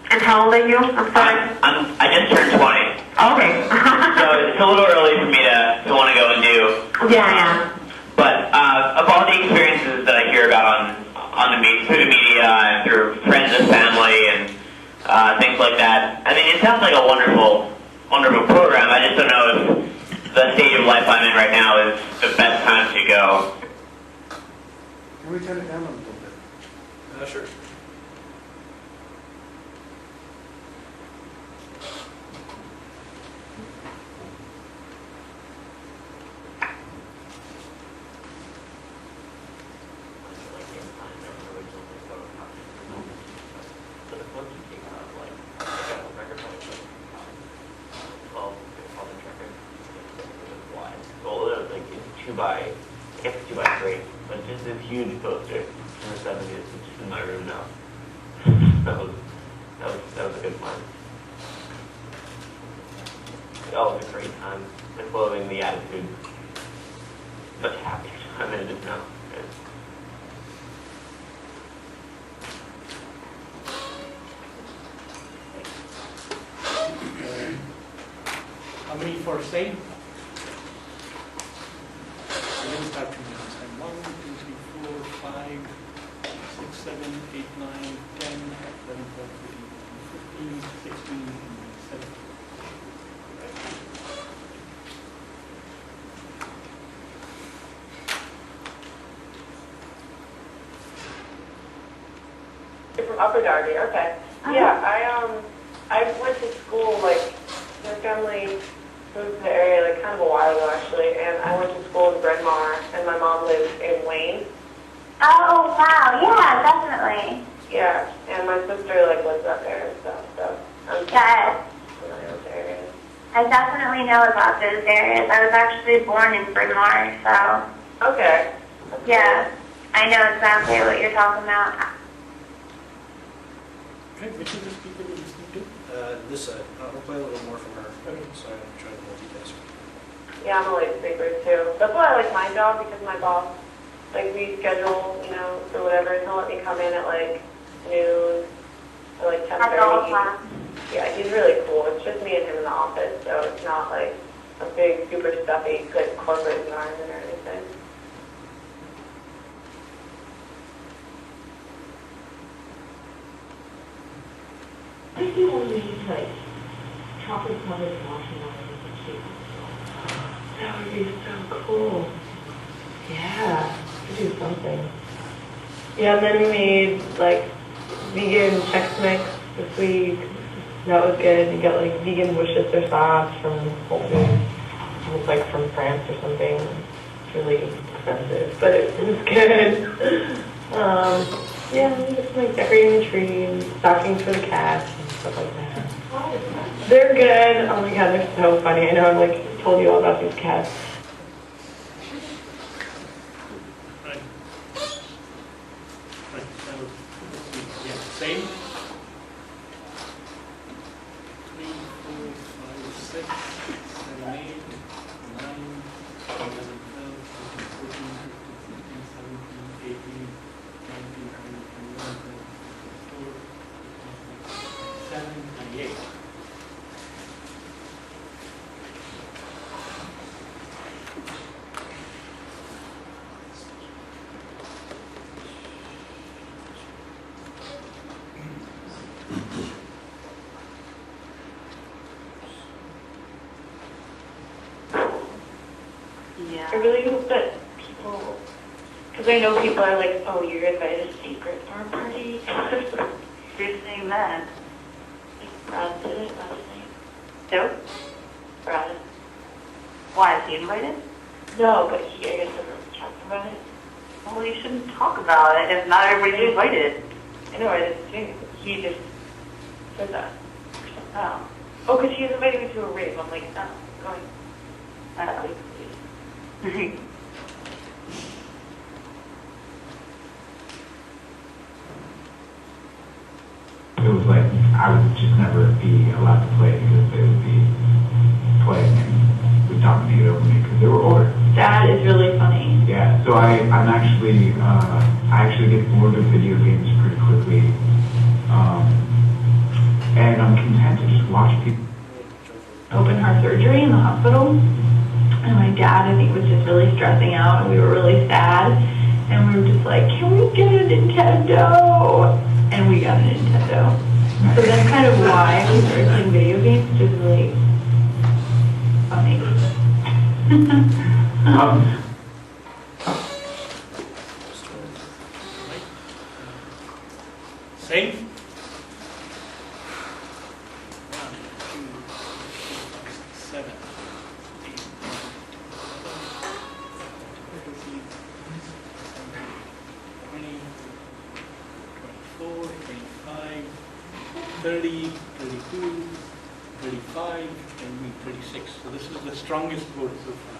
S13: And how old are you? I'm sorry.
S18: I just turned 20.
S13: Okay.
S18: So it's a little early for me to want to go and do.
S13: Yeah.
S18: But of all the experiences that I hear about through the media and through friends and family and things like that, I mean, it sounds like a wonderful program. I just don't know if the stage of life I'm in right now is the best time to go.
S3: Can we tell Ellen a little bit?
S12: Sure.
S18: Huge poster from the 70s, which is in my room now. that was a good one. It was a great time. The clothing, the attitude. Much happier time than it is now.
S1: How many for Saint? Let me start from the outside. 1, 2, 3, 4, 5, 6, 7, 8, 9, 10, 11, 12, 13, 15, 16, 17.
S13: You're from Upper Darby, okay. Yeah, I went to school, like, my family moved to the area, like, kind of a while ago, actually, and I went to school in Bryn Mawr, and my mom lives in Wayne.
S11: Oh, wow, yeah, definitely.
S13: Yeah, and my sister, like, lives up there and stuff, so I'm
S11: Yeah,
S13: familiar with the area.
S11: I definitely know about those areas. I was actually born in Bryn Mawr, so.
S13: Okay.
S11: Yeah, I know exactly what you're talking about.
S1: Okay, which of these people you're listening to?
S12: This side. I'll play a little more from her. So I'm trying to multitask.
S13: Yeah, I'm a late sleeper, too. That's why I like my job, because my boss, like, we schedule, you know, or whatever, and he'll let me come in at, like, noon, or, like, 10:30. Yeah, he's really cool. It's just me and him in the office, so it's not, like, a big, super stuffy, good corporate environment or anything.
S19: I see one of these, like, chocolate covered marshmallows and shit. That would be so cool. Yeah, to do something.
S13: Yeah, and then we made, like, vegan Chex Mix this week. That was good. You got, like, vegan Worcester sauce from Whole Foods. It was, like, from France or something. It's really expensive, but it was good.
S16: Yeah, just like decorating the tree, stockings for the cats, and stuff like that. They're good. Oh my god, they're so funny. I know I've like told you all about these cats.
S1: Right. Right. So, yeah, same. 3, 4, 5, 6, 7, 8, 9, 11, 12, 13, 14, 15, 16, 17, 18, 19, 20, 21, 22, 23, 24, 25, 27, 28.
S16: Yeah. I really hope that people, because I know people are like, oh, you're invited to secret farm party. Who's saying that? Brad did it last night.
S11: So,
S16: Brad.
S11: why, is he invited?
S16: No, but he, I guess, everyone's talking about it.
S11: Well, you shouldn't talk about it if not everybody's invited.
S16: I know, I didn't say anything. He just said that.
S11: Oh.
S16: Oh, because he was inviting me to a rave. I'm like, no, going.
S11: Please.
S15: It was like I would just never be allowed to play because they would be playing and would dominate over me because they were older.
S11: That is really funny.
S15: Yeah, so I actually get bored of video games pretty quickly, and I'm content to just watch people.
S11: Open heart surgery in the hospital, and my dad, I think, was just really stressing out, and we were really sad, and we were just like, can we get a Nintendo? And we got a Nintendo. So that's kind of why we started playing video games, which is really funny.
S1: Same. 7, 8, 20, 24, 25, 30, 32, 35, and me 36. So this is the strongest vote so far.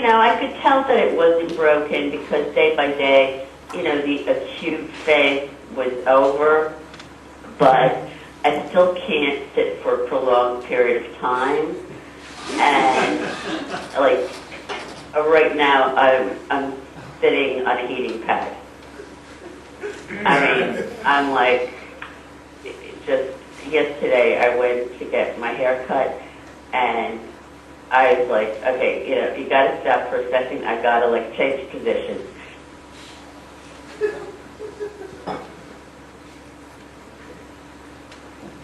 S20: Now, I could tell that it wasn't broken because day by day, the acute phase was over, but I still can't sit for a prolonged period of time. And right now, I'm sitting on a heating pad. I mean, I'm like, just yesterday I went to get my hair cut, and I was like, okay, you gotta stop for a second. I gotta change position.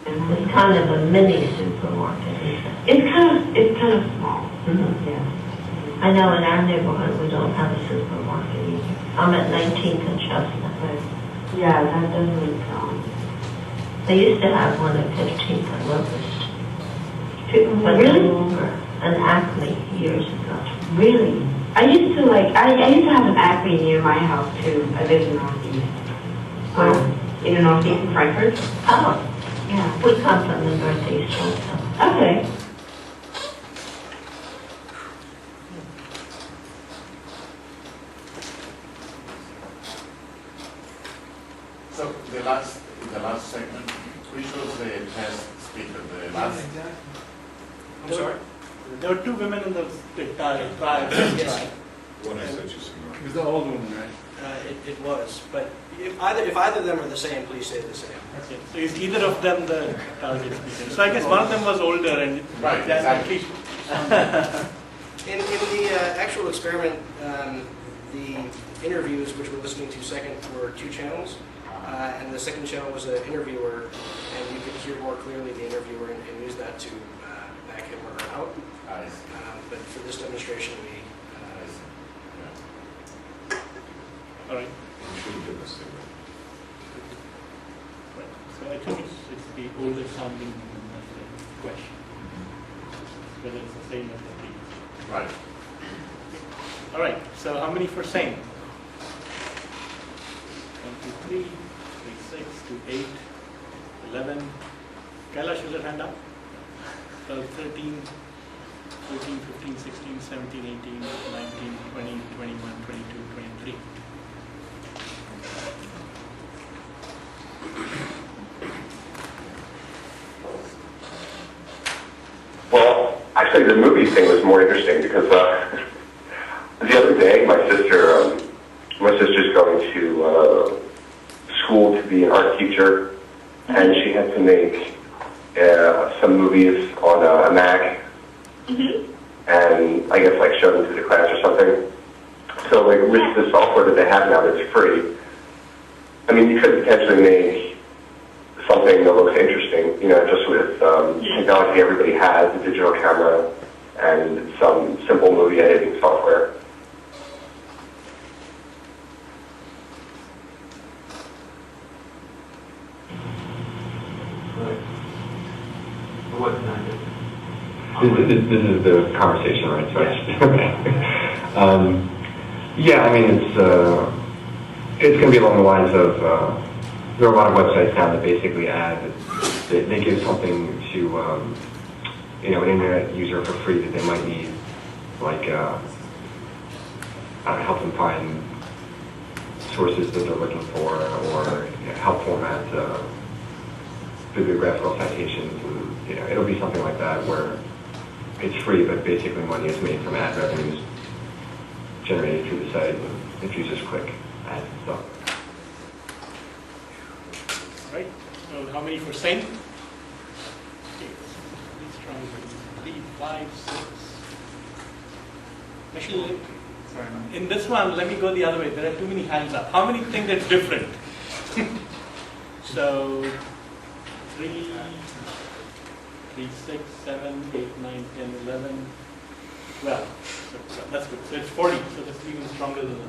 S19: It's kind of a mini supermarket. It's kind of small. Mm-hmm. Yeah. I know in our neighborhood we don't have a supermarket either. I'm at 19th and Chestnut. Right. Yeah, that doesn't count. They used to have one at 15th and Locust. But really? No longer. An Acme years ago.
S11: Really? I used to have an Acme near my house too. I live in Northeast. In the Northeast in Frankfurt.
S19: Oh.
S11: Yeah.
S19: We come from the Northeast also.
S11: Okay.
S4: So the last segment, which was the test speaker, the last.
S1: I'm sorry? There were 2 women in the trial.
S12: Yes.
S2: One I sent you some.
S12: It was the old woman, right? It was, but if either of them are the same, please say the same.
S1: Okay, so is either of them the target speaker? So I guess one of them was older and
S4: Right,
S1: then
S4: exactly.
S12: In the actual experiment, the interviews which we're listening to second were 2 channels, and the second channel was an interviewer, and you could hear more clearly the interviewer and use that to back him or her out. But for this demonstration, we.
S1: All right.
S2: You should give us
S1: Right. So I think it's the older sounding one. question. Whether it's the same as the previous.
S4: Right.
S1: All right, so how many for same? 1, 2, 3, 3, 6, 2, 8, 11. Kailash, is your hand up? 12, 13, 14, 15, 16, 17, 18, 19, 20, 21, 22, 23.
S21: Well, actually, the movie thing was more interesting because the other day, my sister's going to school to be an art teacher, and she had to make some movies on a Mac, and I guess like show them to the class or something. So like with the software that they have now that's free, I mean, you could potentially make something that looks interesting, you know, just with technology everybody has, a digital camera, and some simple movie editing software.
S15: What's not
S22: This is the conversation, right? So yeah, I mean, it's going to be along the lines of, there are a lot of websites now that basically they give something to, you know, an internet user for free that they might need, like, help them find sources that they're looking for, or you know, help format bibliographical citations, and you know, it'll be something like that where it's free, but basically money is made from ad revenues generated through the site if users click ads and stuff.
S1: All right, so how many for same? Okay, let's try 3, 5, 6. Michelle, in this one, let me go the other way. There are too many hands up. How many think that's different? So 3, 6, 7, 8, 9, 10, 11, 12. So that's good. So it's 40. So that's even stronger than that.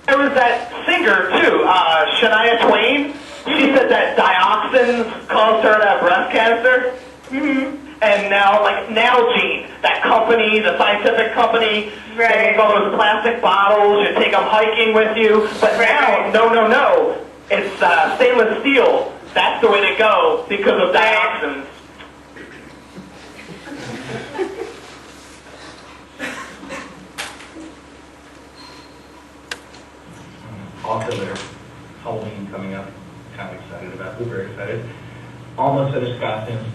S18: There was that singer too, Shania Twain. She said that dioxins caused her to have breast cancer. And now, like Nalgene, that company, the scientific company, they make all those plastic bottles. You take them hiking with you. But now, no. It's stainless steel. That's the way to go because of dioxins.
S23: Also, there's Halloween coming up. Kind of excited about. We're very excited. Almost finished costumes.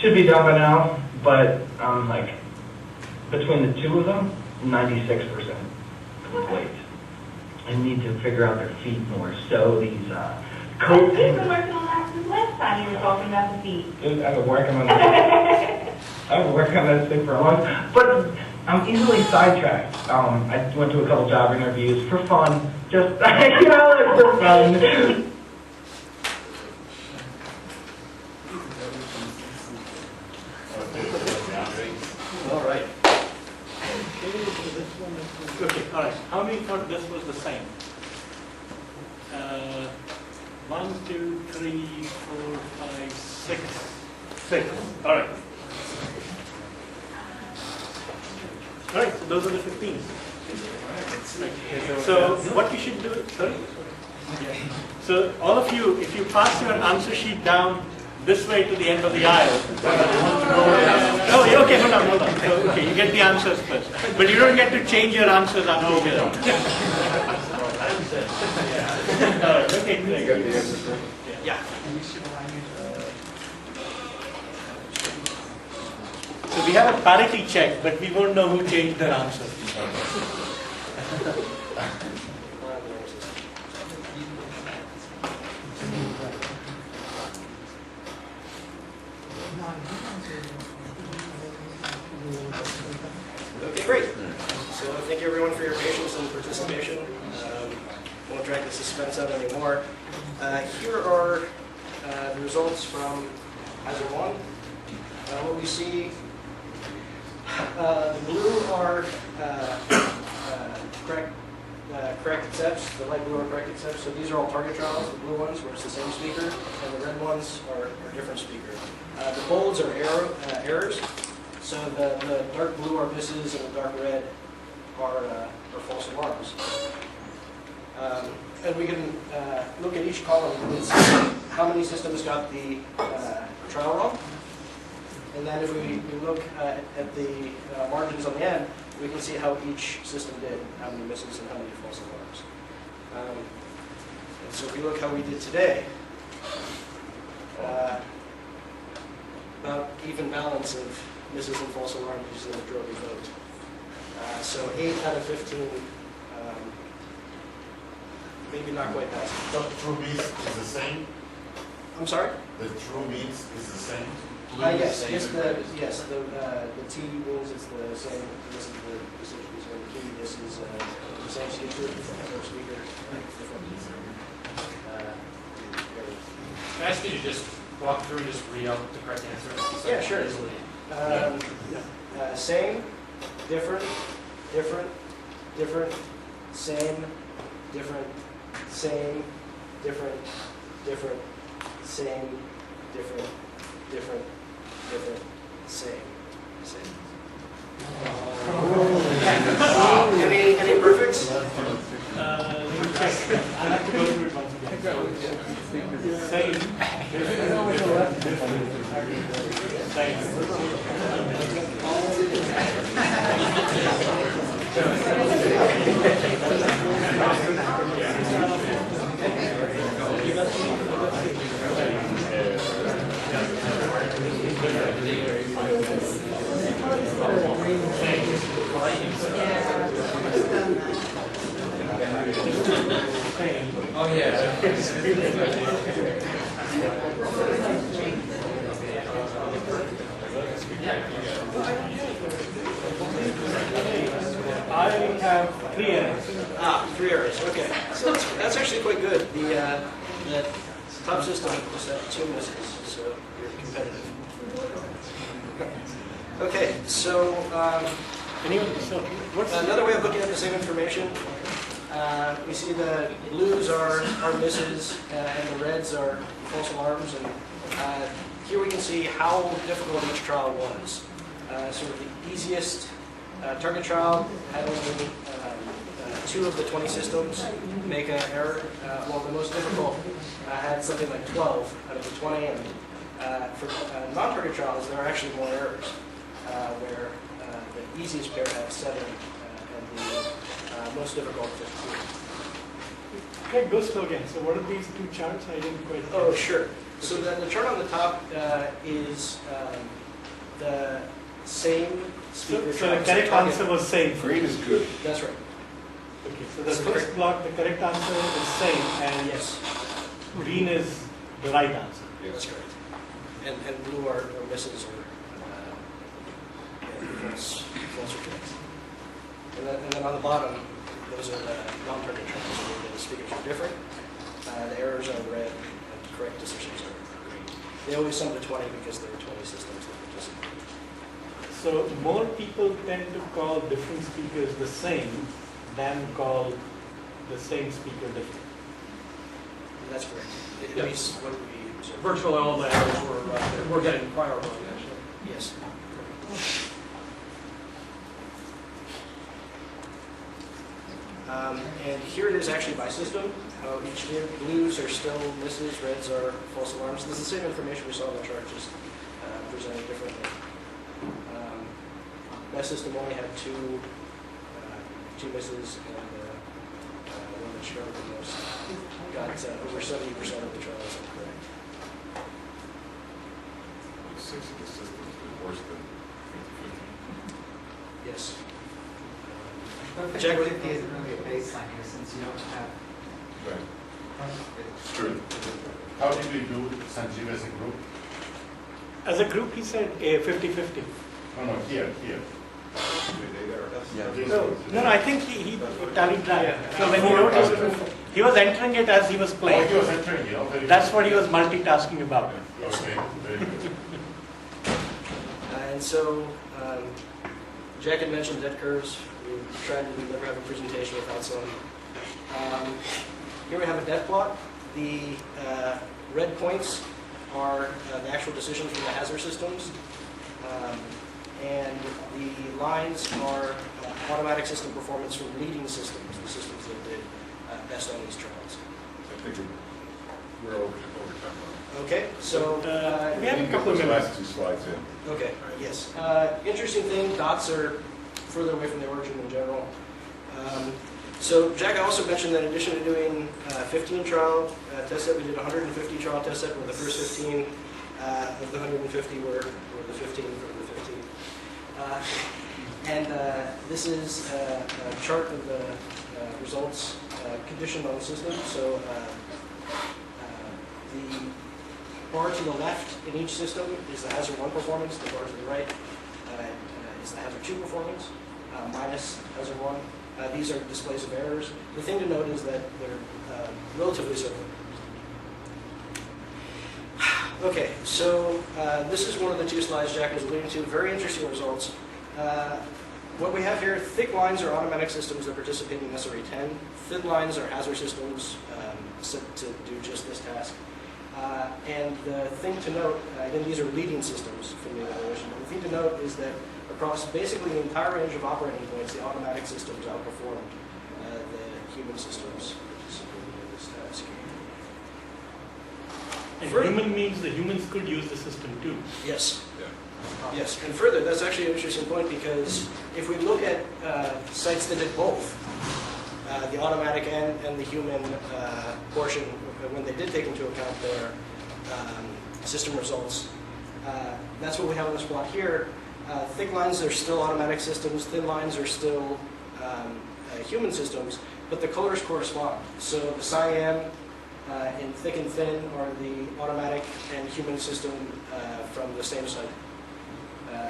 S23: Should be done by now, but like between the two of them, 96% complete. I need to figure out their feet more. So these coat.
S11: You've been working on that since last time you were talking about the feet.
S23: Dude, I've been working on that. I've been working on that thing for a long time, but I'm easily sidetracked. I went to a couple job interviews for fun, just you know, like for fun.
S1: All right. Okay, all right. How many thought this was the same? 1, 2, 3, 4, 5, 6. 6. All right. All right, so those are the 15. So what you should do, sorry? So all of you, if you pass your answer sheet down this way to the end of the aisle. Oh, yeah, okay, hold on. So, okay, you get the answers first. But you don't get to change your answers after you get them. All right, okay, great. Yeah. So we have a parity check, but we won't know who changed their answer.
S12: Okay, great. So thank you everyone for your patience and participation. Won't drag the suspense out anymore. Here are the results from either one. What we see, the blue are correct accepts, the light blue are correct accepts. So these are all target trials, the blue ones where it's the same speaker, and the red ones are different speaker. The bolds are errors. So the dark blue are misses and the dark red are false alarms. And we can look at each column and see how many systems got the trial wrong. And then if we look at the margins on the end, we can see how each system did, how many misses and how many false alarms. And so if we look how we did today, about even balance of misses and false alarms using the majority vote. So 8 out of 15, maybe not quite that.
S4: So true means is the same?
S12: I'm sorry?
S4: The true means is the same?
S12: Yes, the T means it's the same. This is the decision. So the key. This is the same speaker, different speaker, different.
S6: Can I ask you to just walk through and just read out the correct answer? So
S12: Yeah, sure. Same, different, different, different, same, different, same, different, different, same, different, different, different, same, same. Any perfects?
S1: I'll have to go through it once again. Same.
S6: Oh, yeah.
S1: I have 3 errors.
S12: 3 errors. Okay, so that's actually quite good. The top system was at 2 misses, so you're competitive. Okay, so another way of looking at the same information. We see the blues are misses and the reds are false alarms, and here we can see how difficult each trial was. So the easiest target trial had only 2 of the 20 systems make an error, while the most difficult had something like 12 out of the 20, and for non-target trials there are actually more errors, where the easiest pair had 7 and the most difficult 15.
S1: Okay, go slow again. So what are these 2 charts? I didn't quite.
S12: Oh, sure. So the chart on the top is the same speaker.
S1: So the correct answer was same.
S2: Green is good.
S12: That's right.
S1: Okay, so the first block, the correct answer is same, and
S12: yes,
S1: green is the right answer.
S12: Yeah, that's correct. And blue are misses or false or correct. And then on the bottom, those are the non-target trials where the speakers are different. The errors are red, and correct decisions are green. They always sum to 20 because there are 20 systems that participate.
S1: So more people tend to call different speakers the same than call the same speaker different.
S12: That's correct. At least what we observe.
S8: Virtually all the errors were getting prior wrong, actually.
S12: Yes. And here it is actually by system. How each blues are still misses, reds are false alarms. This is the same information we saw on the chart, just presented differently. My system only had two misses, and one that struggled the most got over 70% of the trials incorrect.
S2: 6 of the systems is worse than 50-50.
S12: Yes.
S9: Jack, 50 isn't really a baseline here since you don't have.
S2: Right. It's true.
S4: How did we do Sanjeev as a group?
S1: As a group, he said 50-50.
S4: No, here.
S1: No, I think he tallied that. So when he wrote he was entering it as he was playing.
S4: Oh, he was entering it. Okay.
S1: That's what he was multitasking about.
S4: Okay, very good.
S12: And so, Jack had mentioned debt curves. We tried to never have a presentation without some Here we have a depth plot. The red points are the actual decisions from the hazard systems. And the lines are automatic system performance from leading systems, the systems that did best on these trials.
S2: I think we're over time.
S12: Okay, so
S1: we have a couple of
S2: the
S1: minutes.
S2: last two slides in.
S12: okay, yes. Interesting thing, dots are further away from the origin in general. So Jack also mentioned that in addition to doing 15 trial test set, we did 150 trial test set, where the first 15 of the 150 were the 15 from the 15. And this is a chart of the results conditioned on the system. So the bar to the left in each system is the hazard 1 performance. The bar to the right is the hazard 2 performance, minus hazard 1. These are displays of errors. The thing to note is that they're relatively simple. Okay, so this is one of the two slides Jack was alluding to. Very interesting results. What we have here, thick lines are automatic systems that participate in SRE 10. Thin lines are hazard systems set to do just this task. And the thing to note, again, these are leading systems from the evaluation. The thing to note is that across basically the entire range of operating points, the automatic systems outperformed the human systems participating in this task.
S1: And human means the humans could use the system too.
S12: Yes. Yes, and further, that's actually an interesting point, because if we look at sites that did both, the automatic and the human portion, when they did take into account their system results, that's what we have on this plot here. Thick lines are still automatic systems, thin lines are still human systems, but the colors correspond. So the cyan in thick and thin are the automatic and human system from the same site.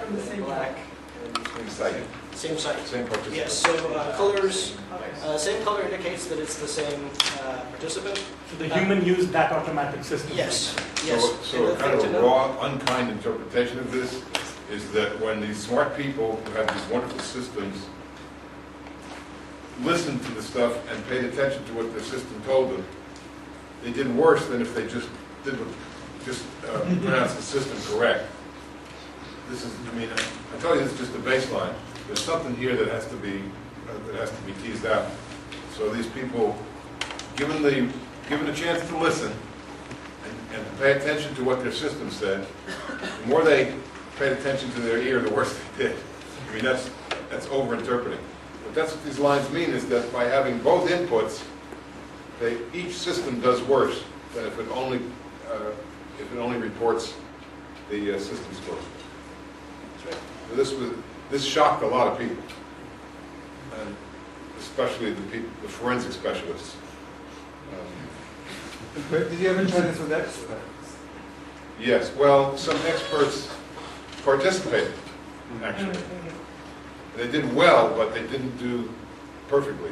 S2: From the same
S12: black
S2: Same site.
S12: Same site.
S2: Same participant.
S12: Yes, so colors, same color indicates that it's the same participant.
S1: So the human used that automatic system.
S12: Yes, yes.
S2: So kind of a raw, unkind interpretation of this is that when these smart people who have these wonderful systems listened to the stuff and paid attention to what their system told them, they did worse than if they just pronounced the system correct. This is, I mean, I tell you, this is just a baseline. There's something here that has to be teased out. So these people, given a chance to listen and to pay attention to what their system said, the more they paid attention to their ear, the worse they did. I mean, that's over-interpreting. But that's what these lines mean, is that by having both inputs, each system does worse than if it only reports the system score. So this shocked a lot of people, and especially the forensic specialists.
S3: Did you ever try this with experts?
S2: Yes, well, some experts participated, actually. They did well, but they didn't do perfectly.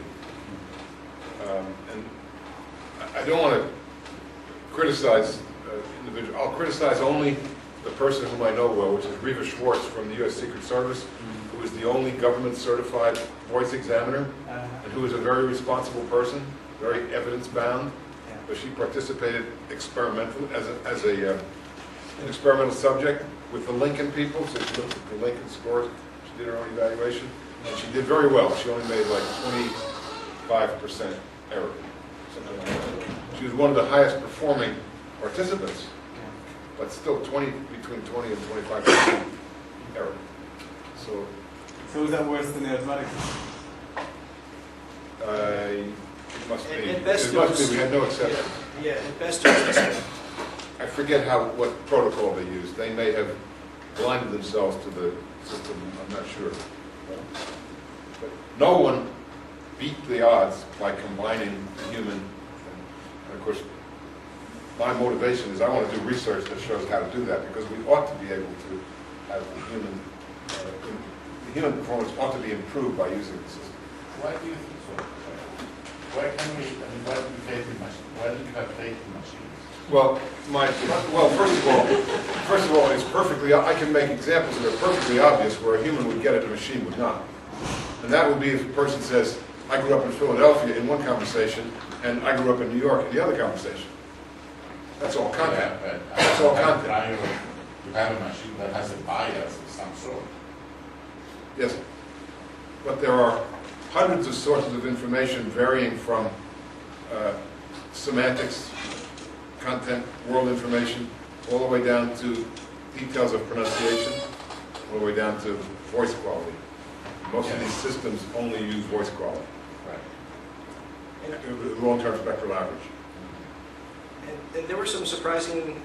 S2: And I don't want to criticize individuals. I'll criticize only the person whom I know well, which is Reva Schwartz from the U.S. Secret Service, who is the only government-certified voice examiner, and who is a very responsible person, very evidence-bound. But she participated experimentally as an experimental subject with the Lincoln people, so she looked at the Lincoln scores. She did her own evaluation, and she did very well. She only made like 25% error, something like that. She was one of the highest performing participants, but still between 20 and 25% error.
S3: So is that worse than the automatic?
S2: It must be.
S12: At best
S2: It must be. We had no exception.
S12: Yeah, at best it was the same.
S2: I forget what protocol they used. They may have blinded themselves to the system. I'm not sure. But no one beat the odds by combining the human. And of course, my motivation is I want to do research that shows how to do that, because we ought to be able to have the human performance ought to be improved by using the system.
S4: Why do you think so? Why can we? I mean, why do you faith in machines? Why do you have faith in machines?
S2: Well, first of all, it's perfectly. I can make examples that are perfectly obvious where a human would get it, a machine would not. And that would be if a person says, I grew up in Philadelphia in one conversation, and I grew up in New York in the other conversation. That's all content.
S4: Yeah, but
S2: That's all content.
S4: You have a machine that has a bias of some sort.
S2: Yes, but there are hundreds of sources of information varying from semantics, content, world information, all the way down to details of pronunciation, all the way down to voice quality. Most of these systems only use voice quality. Right. Long-term spectral average.
S12: And there were some surprising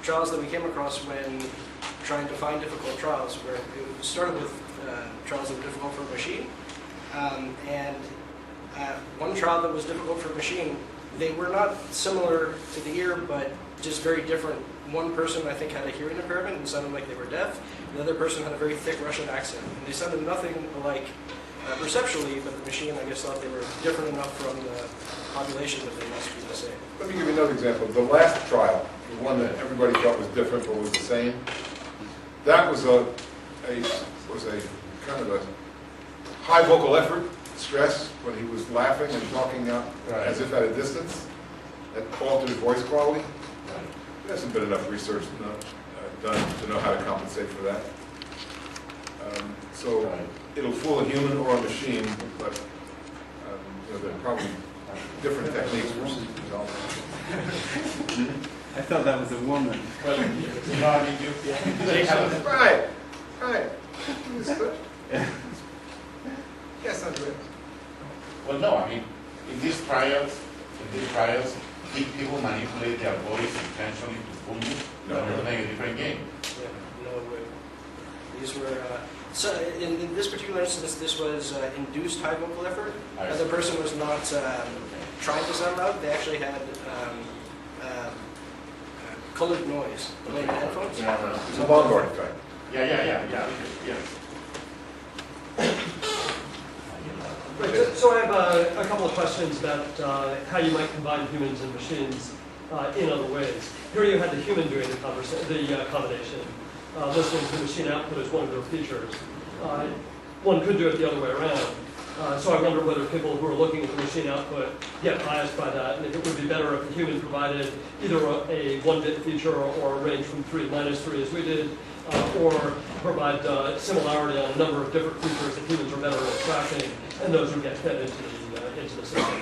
S12: trials that we came across when trying to find difficult trials, where it started with trials that were difficult for a machine. One trial that was difficult for a machine, they were not similar to the ear, but just very different. One person, I think, had a hearing impairment and sounded like they were deaf. The other person had a very thick Russian accent. And they sounded nothing alike perceptually, but the machine, I guess, thought they were different enough from the population that they must be the same.
S2: Let me give you another example. The last trial, the one that everybody thought was different but was the same, that was a kind of a high vocal effort, stress, when he was laughing and talking out as if at a distance. That altered his voice quality. There hasn't been enough research done to know how to compensate for that. So it'll fool a human or a machine, but there are probably different techniques for resolving it.
S5: I thought that was a woman.
S4: Well, you know, I mean, they have
S2: Right. Yes, Andre.
S4: Well, no, I mean, in these trials, people manipulate their voice intentionally to fool you. No, they're playing a different game.
S12: Yeah, no way. These were, so in this particular instance, this was induced high vocal effort. The person was not trying to sound loud. They actually had colored noise playing in headphones.
S2: It's a Lombard effect.
S4: Yeah.
S8: Right, so I have a couple of questions about how you might combine humans and machines in other ways. Here you had the human doing the combination, listening to machine output as one of their features. One could do it the other way around. So I wonder whether people who are looking at the machine output get biased by that, and if it would be better if the human provided either a 1-bit feature or a range from 3 to -3 as we did, or provide similarity on a number of different features that humans are better at tracking, and those would get fed into the system.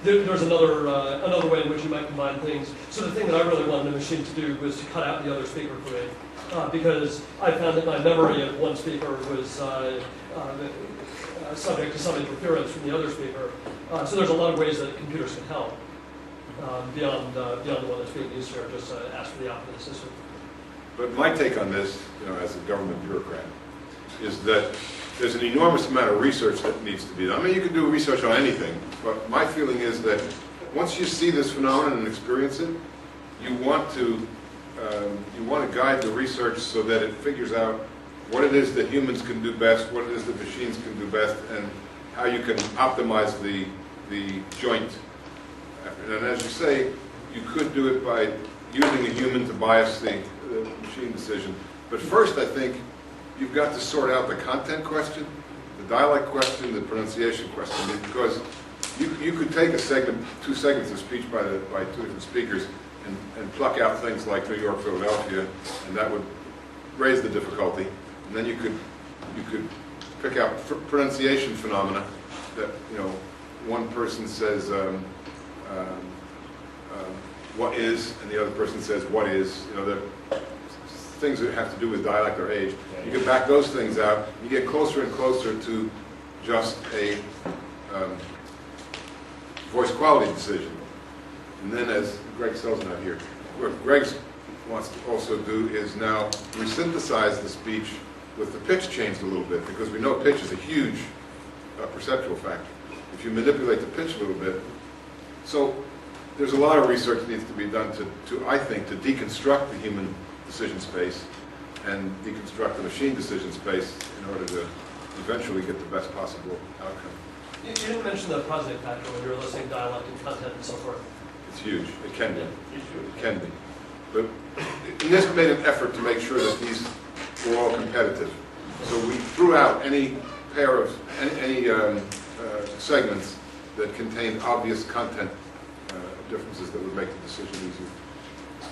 S8: There's another way in which you might combine things. So the thing that I really wanted the machine to do was to cut out the other speaker for me, because I found that my memory of one speaker was subject to some interference from the other speaker. So there's a lot of ways that computers can help beyond the one that's being used here. Just ask for the output of the system.
S2: But my take on this, as a government bureaucrat, is that there's an enormous amount of research that needs to be done. I mean, you can do research on anything, but my feeling is that once you see this phenomenon and experience it, you want to guide the research so that it figures out what it is that humans can do best, what it is that machines can do best, and how you can optimize the joint effort. And as you say, you could do it by using a human to bias the machine decision. But first, I think you've got to sort out the content question, the dialect question, the pronunciation question, because you could take two segments of speech by two different speakers and pluck out things like New York, Philadelphia, and that would raise the difficulty. And then you could pick out pronunciation phenomena that, one person says what is, and the other person says what is. The things that have to do with dialect or age. You can back those things out. You get closer and closer to just a voice quality decision. And then, as Greg Sell's not here, what Greg wants to also do is now resynthesize the speech with the pitch changed a little bit, because we know pitch is a huge perceptual factor. If you manipulate the pitch a little bit, so there's a lot of research that needs to be done I think, to deconstruct the human decision space and deconstruct the machine decision space in order to eventually get the best possible outcome.
S8: You didn't mention the positive factor when you were listening to dialect and content and so forth.
S2: It's huge. It can be. It can be. But NIST made an effort to make sure that these were all competitive. So we threw out any pair of any segments that contain obvious content differences that would make the decision easier.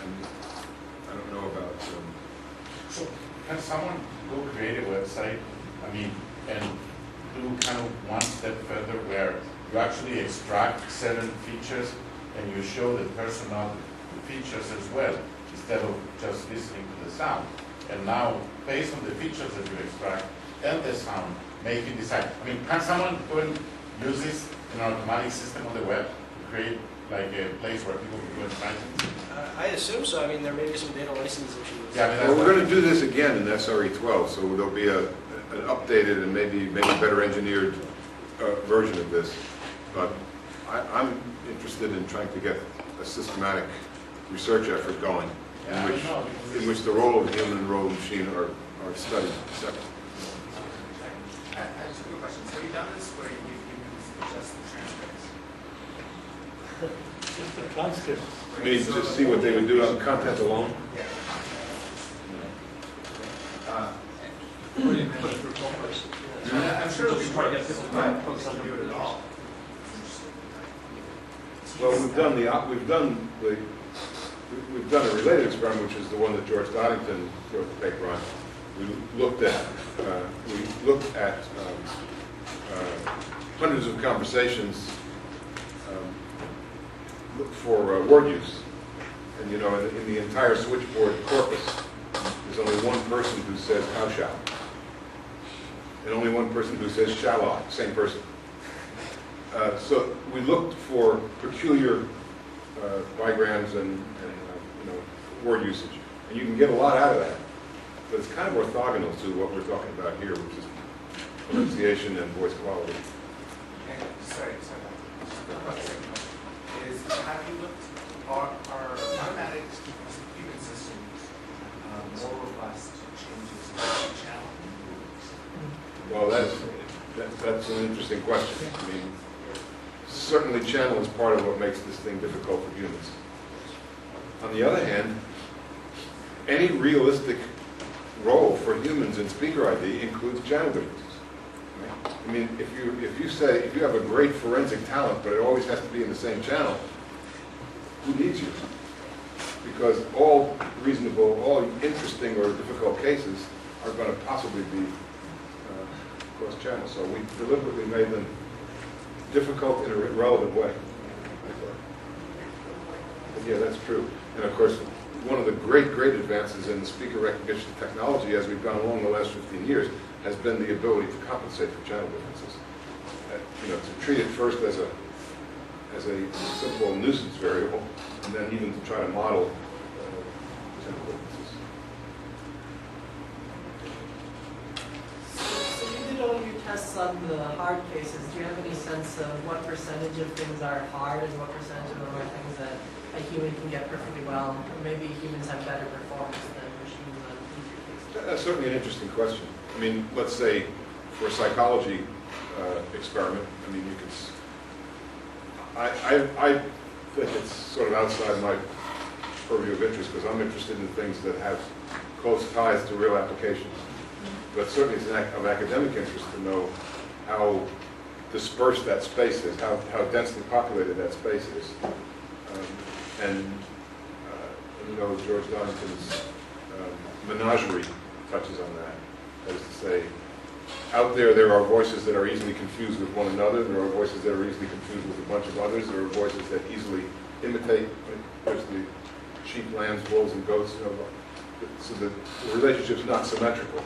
S2: And I don't know about.
S4: So can someone go create a website? I mean, and do kind of one step further where you actually extract certain features and you show the personal features as well, instead of just listening to the sound. And now, based on the features that you extract and the sound, make you decide. I mean, can someone go and use this in an automatic system on the web to create like a place where people can go and try things?
S12: I assume so. I mean, there may be some data license issues.
S4: Yeah, I mean,
S2: Well, we're going to do this again in SRE 12, so there'll be an updated and maybe better engineered version of this. But I'm interested in trying to get a systematic research effort going in which the role of the human and the role of the machine are studied separately.
S6: I have two questions. Have you done this where you use just the transcripts?
S1: Just the transcript.
S2: I mean, to see what they would do on content alone?
S6: Yeah. I'm sure it'll be hard to get people to focus on do it at all.
S2: Well, we've done a related experiment, which is the one that George Doddington wrote the paper on. We looked at hundreds of conversations for word use, and you know, in the entire switchboard corpus, there's only one person who says "how shall," and only one person who says "shall I," same person. So we looked for peculiar bigrams and you know, word usage, and you can get a lot out of that. But it's kind of orthogonal to what we're talking about here, which is pronunciation and voice quality.
S6: And sorry. Is have you looked? Are automatic human systems more robust to changes in the channel?
S2: Well, that's an interesting question. I mean, certainly channel is part of what makes this thing difficult for humans. On the other hand, any realistic role for humans in speaker ID includes channel differences. I mean, if you have a great forensic talent, but it always has to be in the same channel, who needs you? Because all reasonable, all interesting or difficult cases are going to possibly be cross-channel. So we deliberately made them difficult in a relevant way. But yeah, that's true. And of course, one of the great advances in speaker recognition technology as we've gone along the last 15 years has been the ability to compensate for channel differences. You know, to treat it first as a simple nuisance variable, and then even to try to model channel differences.
S7: So you did all your tests on the hard cases. Do you have any sense of what percentage of things are hard and what percentage of them are things that a human can get perfectly well? Or maybe humans have better performance than machines on easier cases?
S2: That's certainly an interesting question. I mean, let's say for a psychology experiment, I mean, you could. I think it's sort of outside my purview of interest because I'm interested in things that have close ties to real applications. But certainly it's of academic interest to know how dispersed that space is, how densely populated that space is. You know, George Donington's menagerie touches on that. That is to say, out there are voices that are easily confused with one another. There are voices that are easily confused with a bunch of others. There are voices that easily imitate. There's the sheep, lambs, wolves, and goats. You know, so the relationship's not symmetrical.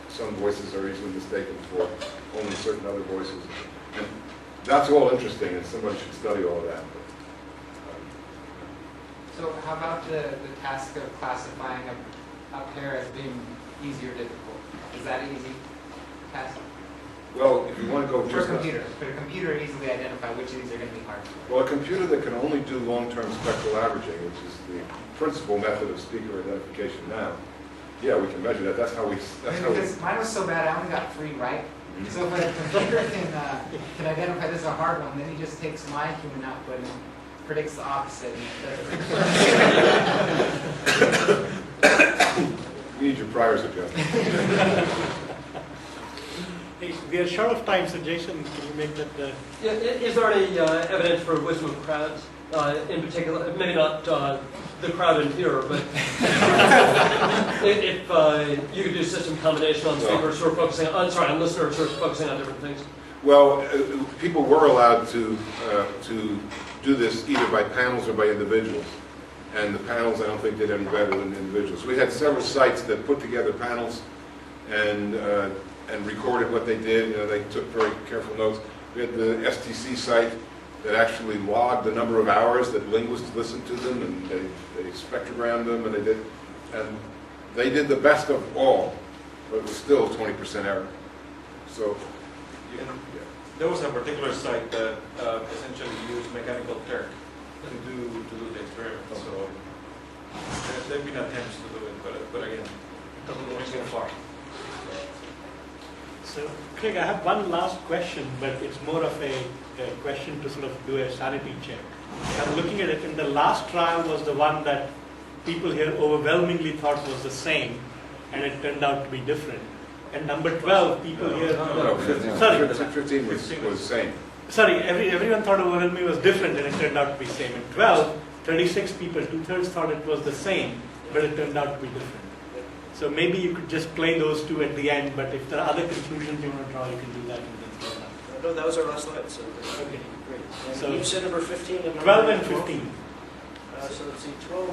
S2: Some voices are easily mistaken for only certain other voices. And that's all interesting, and somebody should study all of that.
S9: So how about the task of classifying a pair as being easy or difficult? Is that an easy task?
S2: Well, if you want to go
S9: For a computer. Could a computer easily identify which of these are going to be hard?
S2: Well, a computer that can only do long-term spectral averaging, which is the principal method of speaker identification now, yeah, we can measure that. That's how we.
S9: Because mine was so bad, I only got 3 right. So if a computer can identify this as a hard one, then he just takes my human output and predicts the opposite.
S2: We need your prior suggestion.
S1: Hey, we are short of time, so Jason, can you make that?
S8: Yeah, is there any evidence for wisdom of crowds? In particular, maybe not the crowd in here, but if you could do system combination on speakers who are focusing on listeners who are focusing on different things.
S2: Well, people were allowed to do this either by panels or by individuals. And the panels, I don't think, did any better than the individuals. We had several sites that put together panels and recorded what they did. You know, they took very careful notes. We had the STC site that actually logged the number of hours that linguists listened to them, and they spectrogrammed them, and they did the best of all, but it was still 20% error. So,
S3: there was a particular site that essentially used mechanical Turk to do the experiment. So there have been attempts to do it, but again, it doesn't go far.
S1: So, Craig, I have one last question, but it's more of a question to sort of do a sanity check. I'm looking at it, and the last trial was the one that people here overwhelmingly thought was the same, and it turned out to be different. And number 12, people here...
S2: No, 15, sorry. 15 was the same.
S1: Sorry, everyone thought overwhelmingly was different, and it turned out to be same. And 12, 36 people, 2/3 thought it was the same, but it turned out to be different. So maybe you could just play those two at the end, but if there are other conclusions you want to draw, you can do that.
S12: No, that was our last slide. So
S1: okay, great.
S12: And
S1: So
S12: you said number 15 and number
S1: 12 and 15.
S12: So let's see, 12.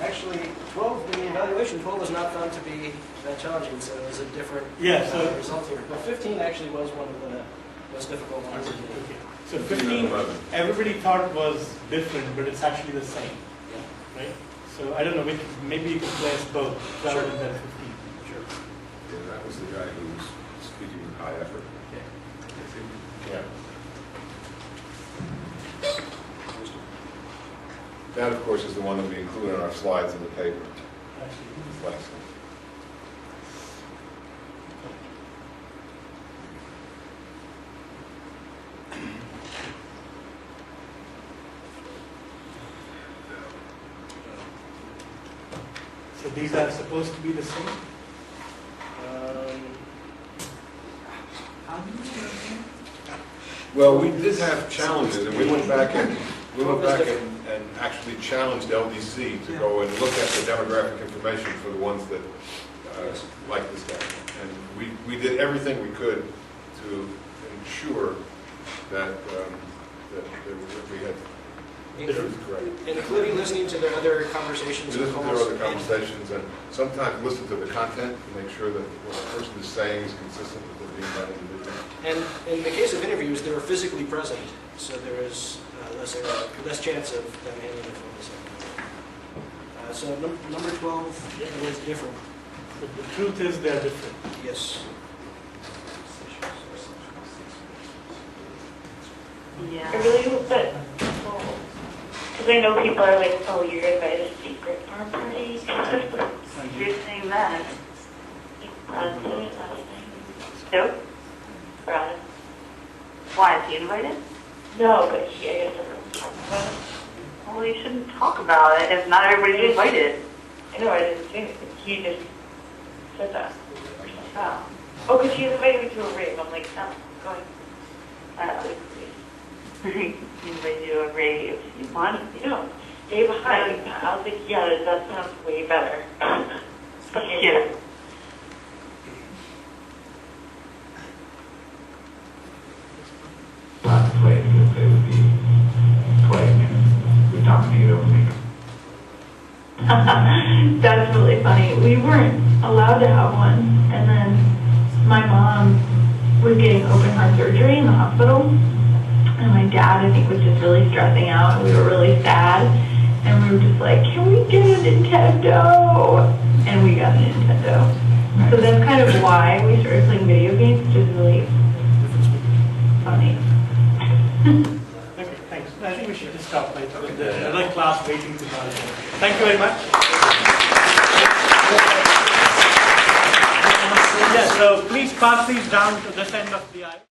S12: Actually, 12 in the evaluation, 12 was not found to be that challenging, so it was a different result here. But 15 actually was one of the most difficult ones.
S1: Okay. So 15, everybody thought was different, but it's actually the same, right? So I don't know, maybe you can place both, 12 and then 15.
S2: Sure. Yeah, that was the guy who was speaking with high effort. Yeah. That, of course, is the one that we include on our slides in the paper. This last one.
S1: So these are supposed to be the same?
S2: Well, we did have challenges, and we went back and actually challenged LDC to go and look at the demographic information for the ones that like this guy. And we did everything we could to ensure that we had the truth correct.
S12: Including listening to their other conversations.
S2: We listen to their other conversations, and sometimes listen to the content to make sure that what the person is saying is consistent with what being done individually.
S12: And in the case of interviews, they were physically present, so there is less chance of them handling it from the same. So number 12 was different.
S1: But the truth is they're different.
S12: Yes.
S16: Yeah. I really hope that, because I know people are like, oh, you're invited to secret bar party. You're saying that. Nope. Right. Why, is he invited? No, but he, I guess everyone's talking about it. Well, you shouldn't talk about it if not everybody's invited. I know, I didn't say anything. He just said that. Oh, because he invited me to a rave. I'm like, no, I'm going. He invited you to a rave. You want, stay behind. I was like, yeah, that sounds way better. Yeah.
S15: Not to play because they would be playing and would dominate over me.
S11: That's really funny. We weren't allowed to have one, and then my mom was getting open heart surgery in the hospital, and my dad, I think, was just really stressing out, and we were really sad, and we were just like, can we get a Nintendo? And we got a Nintendo. So that's kind of why we started playing video games, which is really funny.
S1: Okay, thanks. I think we should just stop right with the other class waiting to start. Thank you very much. Yeah, so please pass these down to this end of the aisle.